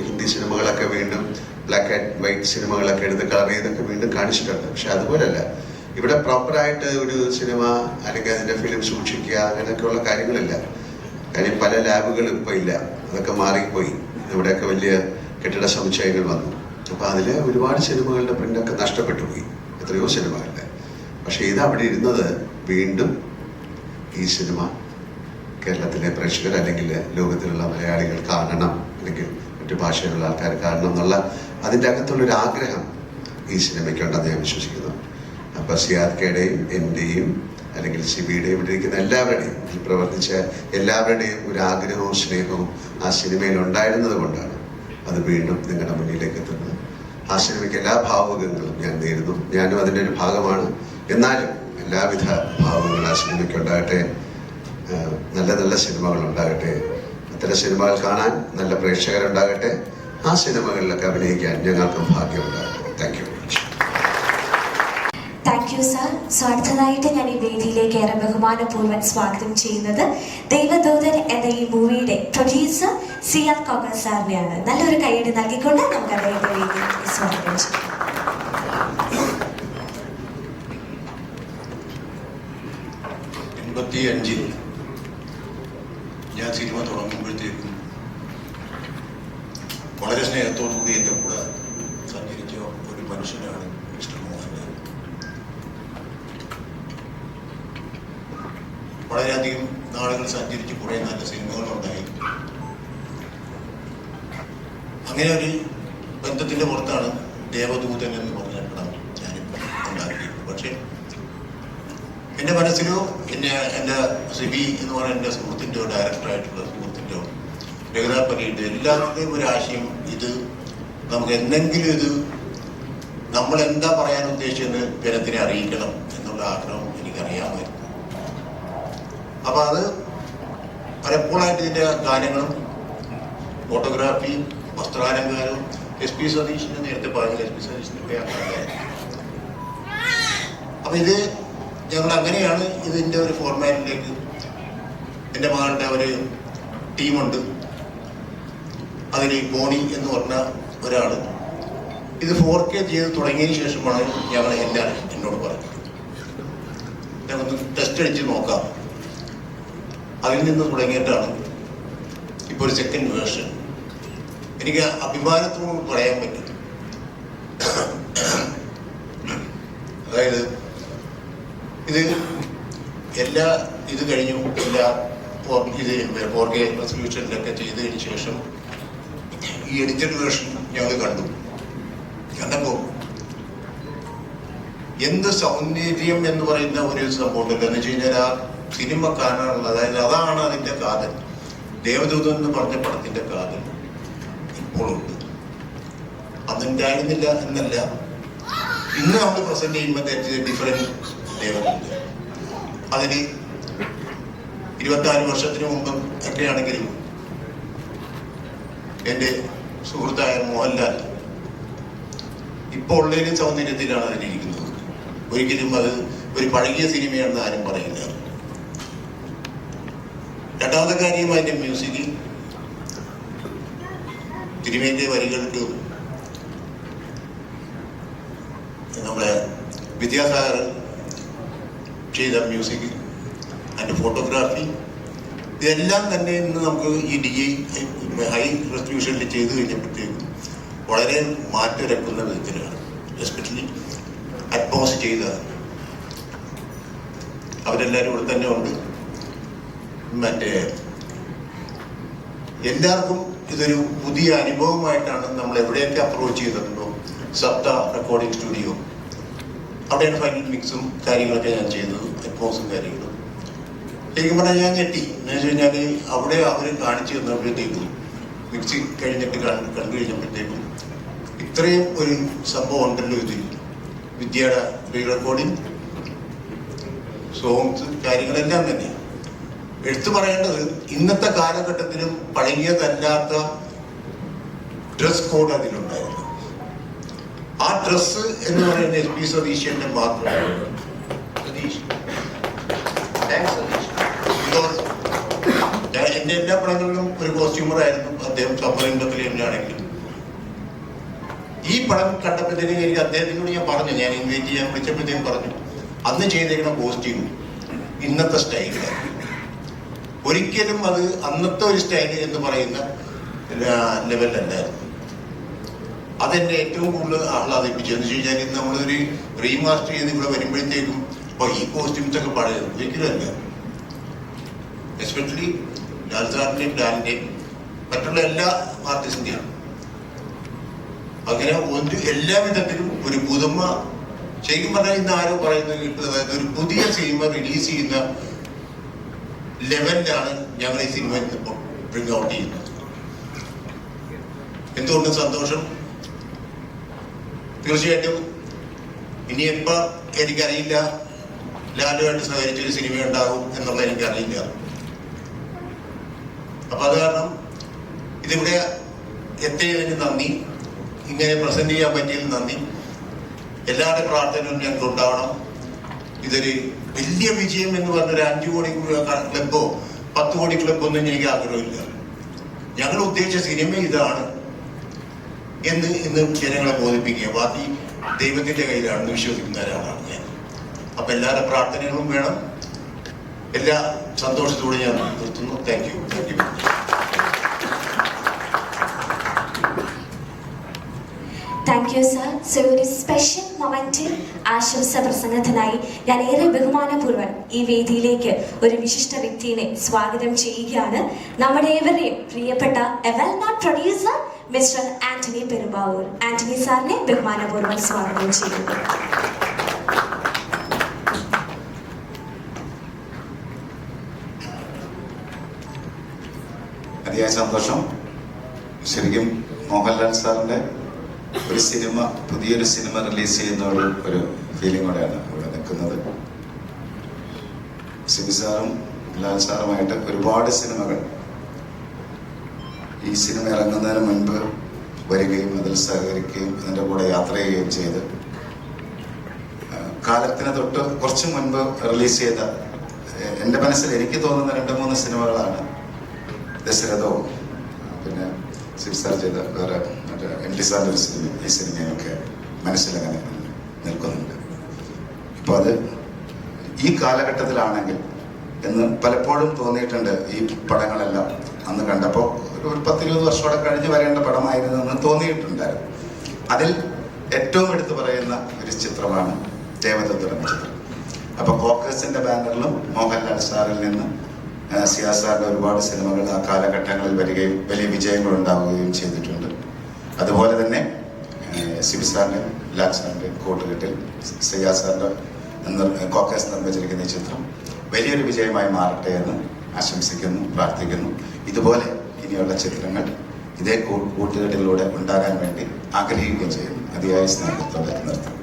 [SPEAKER 8] ഹിന്ദി സിനിമകളൊക്കെ വീണ്ടും ബ്ലാക്ക് ആൻഡ് വൈറ്റ് സിനിമകളൊക്കെ എടുത്ത് കളർ ചെയ്തൊക്കെ വീണ്ടും കാണിച്ചിട്ടുണ്ട്. പക്ഷെ അതുപോലല്ല, ഇവിടെ പ്രോപ്പറായിട്ട് ഒരു സിനിമ അല്ലെങ്കിൽ അതിൻ്റെ ഫിലിം സൂക്ഷിക്കുക അങ്ങനെയൊക്കെയുള്ള കാര്യങ്ങളില്ല. കാര്യം പല ലാബുകളും ഇപ്പോൾ ഇല്ല, അതൊക്കെ മാറിപ്പോയി. ഇവിടെയൊക്കെ വലിയ കെട്ടിട സമുച്ചയങ്ങൾ വന്നു. അപ്പോൾ അതിൽ ഒരുപാട് സിനിമകളുടെ പ്രിൻ്റൊക്കെ നഷ്ടപ്പെട്ടു പോയി, എത്രയോ സിനിമകളുടെ. പക്ഷേ ഇത് അവിടെ ഇരുന്നത് വീണ്ടും ഈ സിനിമ കേരളത്തിലെ പ്രേക്ഷകർ അല്ലെങ്കിൽ ലോകത്തിലുള്ള മലയാളികൾ കാണണം, അല്ലെങ്കിൽ മറ്റു ഭാഷയിലുള്ള ആൾക്കാർ കാണണം എന്നുള്ള അതിൻ്റെ അകത്തുള്ളൊരു ആഗ്രഹം ഈ സിനിമയ്ക്കുണ്ടെന്ന് ഞാൻ വിശ്വസിക്കുന്നു. അപ്പോൾ സിയാദ്കയുടെയും എൻ്റെയും അല്ലെങ്കിൽ സിബിയുടെയും ഇവിടെ ഇരിക്കുന്ന എല്ലാവരുടെയും ഇതിൽ പ്രവർത്തിച്ച എല്ലാവരുടെയും ഒരു ആഗ്രഹവും സ്നേഹവും ആ സിനിമയിൽ ഉണ്ടായിരുന്നത് കൊണ്ടാണ് അത് വീണ്ടും നിങ്ങളുടെ മുന്നിലേക്ക് എത്തുന്നത്. ആ സിനിമയ്ക്ക് എല്ലാ ഭാവുകങ്ങളും ഞാൻ നേരുന്നു. ഞാനും അതിൻ്റെ ഒരു ഭാഗമാണ്. എന്നാലും എല്ലാവിധ ഭാവങ്ങളും ആ സിനിമയ്ക്ക് ഉണ്ടാകട്ടെ. നല്ല നല്ല സിനിമകൾ ഉണ്ടാകട്ടെ. അത്തരം സിനിമകൾ കാണാൻ നല്ല പ്രേക്ഷകരുണ്ടാകട്ടെ. ആ സിനിമകളിലൊക്കെ അഭിനയിക്കാൻ ഞങ്ങൾക്കും ഭാഗ്യമുണ്ടാകട്ടെ. Thank you.
[SPEAKER 2] Thank you sir. So അടുത്തതായിട്ട് ഞാൻ ഈ വേദിയിലേക്ക് ഏറെ ബഹുമാനപൂർവ്വം സ്വാഗതം ചെയ്യുന്നത് ദൈവദൂതൻ എന്ന ഈ മൂവിയുടെ പ്രൊഡ്യൂസർ സിയാദ് കോക്കർ സാറിനെയാണ്. നല്ലൊരു കൈയ്യടി നൽകിക്കൊണ്ട് നമുക്ക് അദ്ദേഹത്തെ വേദിയിലേക്ക് സ്വാഗതം ചെയ്യാം.
[SPEAKER 9] 85 ഞാൻ സിനിമ തുടങ്ങുമ്പോഴത്തേക്കും വളരെ സ്നേഹത്തോടുകൂടി എൻ്റെ കൂടെ സഞ്ചരിച്ച ഒരു മനുഷ്യനാണ് മിസ്റ്റർ മോഹൻലാൽ. വളരെയധികം നാളുകൾ സഞ്ചരിച്ച് കുറേ നല്ല സിനിമകളുണ്ടായി. അങ്ങനെ ഒരു ബന്ധത്തിൻ്റെ പുറത്താണ് ദേവദൂതൻ എന്ന് പറഞ്ഞ പടം ഞാനിപ്പോൾ ഉണ്ടാക്കിയത്. പക്ഷേ എൻ്റെ മനസ്സിലോ എൻ്റെ സിബി എന്ന് പറയുന്ന എൻ്റെ സുഹൃത്തിൻ്റെയോ ഡയറക്ടറായിട്ടുള്ള സുഹൃത്തിൻ്റെയോ രഘുനാഥ് എല്ലാത്തിൻ്റെയും ഒരു ആശയം ഇത് നമുക്ക് എന്തെങ്കിലും ഇത് നമ്മൾ എന്താ പറയാൻ ഉദ്ദേശിച്ചെന്ന് ജനത്തിനെ അറിയിക്കണം എന്നുള്ള ആഗ്രഹം എനിക്കറിയാമായിരുന്നു. അപ്പം അത് പലപ്പോഴായിട്ട് ഇതിൻ്റെ ഗാനങ്ങളും ഫോട്ടോഗ്രാഫിയും വസ്ത്രാലങ്കാരവും SP സതീഷിനെ നേരത്തെ പറഞ്ഞ SP സതീഷിൻ്റെ അപ്പം ഇത് ഞങ്ങൾ അങ്ങനെയാണ് ഇതിൻ്റെ ഒരു ഫോർമാറ്റിലേക്ക്. എൻ്റെ മകളുടെ ഒരു ടീമുണ്ട്, അതിൽ ബോണി എന്ന് പറഞ്ഞ ഒരാൾ ഇത് 4K ചെയ്ത് തുടങ്ങിയതിന് ശേഷമാണ് ഞങ്ങൾ എന്നോട് പറഞ്ഞത് ഞങ്ങളൊന്ന് ടെസ്റ്റ് അടിച്ച് നോക്കാം. അതിൽ നിന്ന് തുടങ്ങിയിട്ടാണ് ഇപ്പോൾ ഒരു സെക്കൻഡ് വേർഷൻ. എനിക്ക് അഭിമാനത്തോട് പറയാൻ പറ്റും. അതായത് ഇത് ഇത് കഴിഞ്ഞു എല്ലാ 4K റെസൊല്യൂഷനിലൊക്കെ ചെയ്തതിന് ശേഷം ഈ എഡിറ്റഡ് വേർഷൻ ഞങ്ങൾ കണ്ടപ്പോൾ എന്ത് സൗന്ദര്യം എന്ന് പറയുന്ന ഒരു സംഭവം ഉണ്ടല്ലോ. എന്ന് വെച്ച് കഴിഞ്ഞാൽ ആ സിനിമ കാണാനുള്ള, അതായത് അതാണ് അതിൻ്റെ കാതൽ. ദേവദൂതൻ എന്ന് പറഞ്ഞ പടത്തിൻ്റെ കാതൽ ഇപ്പോഴുണ്ട്. അന്നുണ്ടായിരുന്നില്ല എന്നല്ല, ഇന്ന് നമ്മൾ പ്രസന്റ് ചെയ്യുമ്പോൾ ഡിഫറൻറ്റ് ദേവദൂതൻ. അതിന് 24 വർഷത്തിന് മുമ്പ് ഒക്കെയാണെങ്കിലും എൻ്റെ സുഹൃത്തായ മോഹൻലാൽ ഇപ്പോൾ ഉള്ളതിലും സൗന്ദര്യത്തിലാണ് അതിലിരിക്കുന്നത്. ഒരിക്കലും അത് ഒരു പഴകിയ സിനിമയാണെന്ന് ആരും പറയില്ല. രണ്ടാമത്തെ കാര്യം അതിൻ്റെ മ്യൂസിക്, തിരുമേൻ്റെ വരികൾക്ക് നമ്മുടെ വിദ്യാസാഗർ ചെയ്ത മ്യൂസിക്, അതിൻ്റെ ഫോട്ടോഗ്രാഫി, ഇതെല്ലാം തന്നെ ഇന്ന് നമുക്ക് ഈ ഹൈ റെസൊല്യൂഷനിൽ ചെയ്തു കഴിഞ്ഞപ്പോഴത്തേക്കും വളരെ മാറ്റിരക്കുന്ന വിധത്തിലാണ്. എസ്പെഷ്യലി അറ്റ്മോസ് ചെയ്ത അവരെല്ലാവരും ഇവിടെ തന്നെ ഉണ്ട്. മറ്റേ എല്ലാവർക്കും ഇതൊരു പുതിയ അനുഭവമായിട്ടാണ് നമ്മൾ എവിടെയൊക്കെ അപ്രോച്ച് ചെയ്തിട്ടുണ്ടോ. സപ്ത റെക്കോർഡിംഗ് സ്റ്റുഡിയോ, അവിടെയാണ് ഫൈനൽ മിക്സും കാര്യങ്ങളൊക്കെ ഞാൻ ചെയ്തത്, അറ്റ്മോസും കാര്യങ്ങളും. ശരിക്കും പറഞ്ഞാൽ ഞാൻ ഞെട്ടി. എന്ന് വെച്ച് കഴിഞ്ഞാൽ അവിടെ അവർ കാണിച്ചു തന്നപ്പോഴത്തേക്കും മിക്സി കഴിഞ്ഞിട്ട് കണ്ടു കഴിഞ്ഞപ്പോഴത്തേക്കും ഇത്രയും ഒരു സംഭവം ഉണ്ടല്ലോ ഇതിൽ. വിദ്യയുടെ റീ റെക്കോർഡിങ്, സോങ്സ്, കാര്യങ്ങളെല്ലാം തന്നെ എടുത്തു പറയേണ്ടത്. ഇന്നത്തെ കാലഘട്ടത്തിലും പഴകിയതല്ലാത്ത ഡ്രസ് കോഡ് അതിലുണ്ടായിരുന്നു. ആ ഡ്രസ്സ് എന്ന് പറയുന്ന SP സതീശന്റെ മാത്രമാണ്. സതീഷ്, എന്റെ എല്ലാ പടങ്ങളിലും ഒരു കോസ്റ്റ്യൂമർ ആയിരുന്നു അദ്ദേഹം. സഫറിംഗത്തിൽ തന്നെയാണെങ്കിലും ഈ പടം കണ്ടപ്പോഴത്തേക്കും എനിക്ക് അദ്ദേഹത്തിനോട് ഞാൻ പറഞ്ഞു, ഞാൻ ഇൻവൈറ്റ് ചെയ്യാൻ വിളിച്ചപ്പോഴത്തേക്കും പറഞ്ഞു, അന്ന് ചെയ്തേക്കുന്ന കോസ്റ്റ്യൂം ഇന്നത്തെ സ്റ്റൈലിലാണ്. ഒരിക്കലും അത് അന്നത്തെ ഒരു സ്റ്റൈൽ എന്ന് പറയുന്ന ലെവലിലല്ലായിരുന്നു. അതെന്നെ ഏറ്റവും കൂടുതൽ ആഹ്ലാദിപ്പിച്ചതെന്ന് വെച്ച് കഴിഞ്ഞാൽ ഇന്ന് നമ്മളൊരു റീമാസ്റ്റർ ചെയ്ത് ഇവിടെ വരുമ്പോഴത്തേക്കും അപ്പോൾ ഈ കോസ്റ്റ്യൂംസ് ഒക്കെ പഴയത് ഒരിക്കലും അല്ല. എസ്പെഷ്യലി ലാൽ സാറിന്റെയും ലാലിന്റെയും മറ്റുള്ള എല്ലാ ആർട്ടിസ്റ്റിന്റെയും അങ്ങനെ എല്ലാ വിധത്തിലും ഒരു പുതുമ. ശരിക്കും പറഞ്ഞാൽ ഇന്ന് ആരോ പറയുന്നത് കിട്ടുന്നത്, അതായത് ഒരു പുതിയ സിനിമ റിലീസ് ചെയ്യുന്ന ലെവലിലാണ് ഞങ്ങൾ ഈ സിനിമ ഇന്നിപ്പോൾ ബ്രിങ് ഔട്ട് ചെയ്യുന്നത്. എന്തുകൊണ്ടും സന്തോഷം. തീർച്ചയായിട്ടും ഇനി എപ്പോൾ എനിക്കറിയില്ല ലാലുമായിട്ട് സഹകരിച്ചൊരു സിനിമ ഉണ്ടാകും എന്നുള്ളത് എനിക്കറിയില്ല. അപ്പൊ അത് കാരണം ഇതിവിടെ എത്തിയതിന് നന്ദി, ഇങ്ങനെ പ്രസന്റ് ചെയ്യാൻ പറ്റിയതിന് നന്ദി. എല്ലാവരുടെയും പ്രാർത്ഥനയും ഞങ്ങൾക്ക് ഉണ്ടാവണം. ഇതൊരു വലിയ വിജയം എന്ന് പറഞ്ഞൊരു 5 കോടി ക്ലബോ 10 കോടി ക്ലബൊന്നും എനിക്ക് ആഗ്രഹമില്ല. ഞങ്ങൾ ഉദ്ദേശിച്ച സിനിമ ഇതാണ് എന്ന് ഇന്ന് ജനങ്ങളെ ബോധിപ്പിക്കുക. ബാക്കി ദൈവത്തിന്റെ കയ്യിലാണെന്ന് വിശ്വസിക്കുന്ന ഒരാളാണ് ഞാൻ. അപ്പൊ എല്ലാവരുടെ പ്രാർത്ഥനകളും വേണം. എല്ലാ സന്തോഷത്തോടെ ഞാൻ നിർത്തുന്നു. Thank you.
[SPEAKER 2] Thank you sir. So ഒരു സ്പെഷ്യൽ മൊമെന്റിൽ ആശംസ പ്രസംഗത്തിനായി ഞാൻ ഏറെ ബഹുമാനപൂർവ്വം ഈ വേദിയിലേക്ക് ഒരു വിശിഷ്ട വ്യക്തിയെ സ്വാഗതം ചെയ്യുകയാണ്. നമ്മുടെ ഏവരെയും പ്രിയപ്പെട്ട well known producer mister Antony Perumbavoor. Antony സാറിനെ ബഹുമാനപൂർവ്വം സ്വാഗതം ചെയ്യുന്നു.
[SPEAKER 10] അതിയായ സന്തോഷം. ശരിക്കും മോഹൻലാൽ സാറിന്റെ ഒരു സിനിമ, പുതിയൊരു സിനിമ റിലീസ് ചെയ്യുന്ന ഒരു ഫീലിങ്ങോടെയാണ് ഇവിടെ നിൽക്കുന്നത്. സിബി സാറും ലാൽ സാറുമായിട്ട് ഒരുപാട് സിനിമകൾ ഈ സിനിമ ഇറങ്ങുന്നതിന് മുൻപ് വരികയും അതിൽ സഹകരിക്കുകയും അതിൻ്റെ കൂടെ യാത്ര ചെയ്യുകയും ചെയ്ത് കാലത്തിന് തൊട്ട് കുറച്ച് മുൻപ് റിലീസ് ചെയ്ത എൻ്റെ മനസ്സിൽ എനിക്ക് തോന്നുന്ന 2-3 സിനിമകളാണ് ദശരഥവും പിന്നെ സിബി സാർ ചെയ്ത വേറെ മറ്റേ MT സാറിൻ്റെ ഒരു സിനിമ. ഈ സിനിമയൊക്കെ മനസ്സിലങ്ങനെ നിൽക്കുന്നുണ്ട്. അപ്പോൾ അത് ഈ കാലഘട്ടത്തിലാണെങ്കിൽ എന്ന് പലപ്പോഴും തോന്നിയിട്ടുണ്ട്. ഈ പടങ്ങളെല്ലാം അന്ന് കണ്ടപ്പോൾ ഒരു 10-20 വർഷത്തോടെ കഴിഞ്ഞ് വരേണ്ട പടമായിരുന്നു എന്ന് തോന്നിയിട്ടുണ്ടായിരുന്നു. അതിൽ ഏറ്റവും എടുത്തു പറയുന്ന ഒരു ചിത്രമാണ് ദേവദൂതൻ എന്ന ചിത്രം. അപ്പോൾ കോക്കേഴ്സിന്റെ ബാനറിലും മോഹൻലാൽ സാറിൽ നിന്ന് സിയാസ് സാറിന്റെ ഒരുപാട് സിനിമകൾ ആ കാലഘട്ടങ്ങളിൽ വരികയും വലിയ വിജയങ്ങൾ ഉണ്ടാവുകയും ചെയ്തിട്ടുണ്ട്. അതുപോലെ തന്നെ സിബി സാറിന്റെയും ലാൽ സാറിന്റെയും കൂട്ടുകെട്ടിൽ സിയാസ് സാറിന്റെ കോക്കേഴ്സ് നിർമ്മിച്ചിരിക്കുന്ന ഈ ചിത്രം വലിയൊരു വിജയമായി മാറട്ടെ എന്ന് ആശംസിക്കുന്നു, പ്രാർത്ഥിക്കുന്നു. ഇതുപോലെ ഇനിയുള്ള ചിത്രങ്ങൾ ഇതേ കൂട്ടുകെട്ടിലൂടെ ഉണ്ടാകാൻ വേണ്ടി ആഗ്രഹിക്കുകയും ചെയ്യുന്നു. അതിയായ സ്നേഹത്തോടെ നിർത്തുന്നു.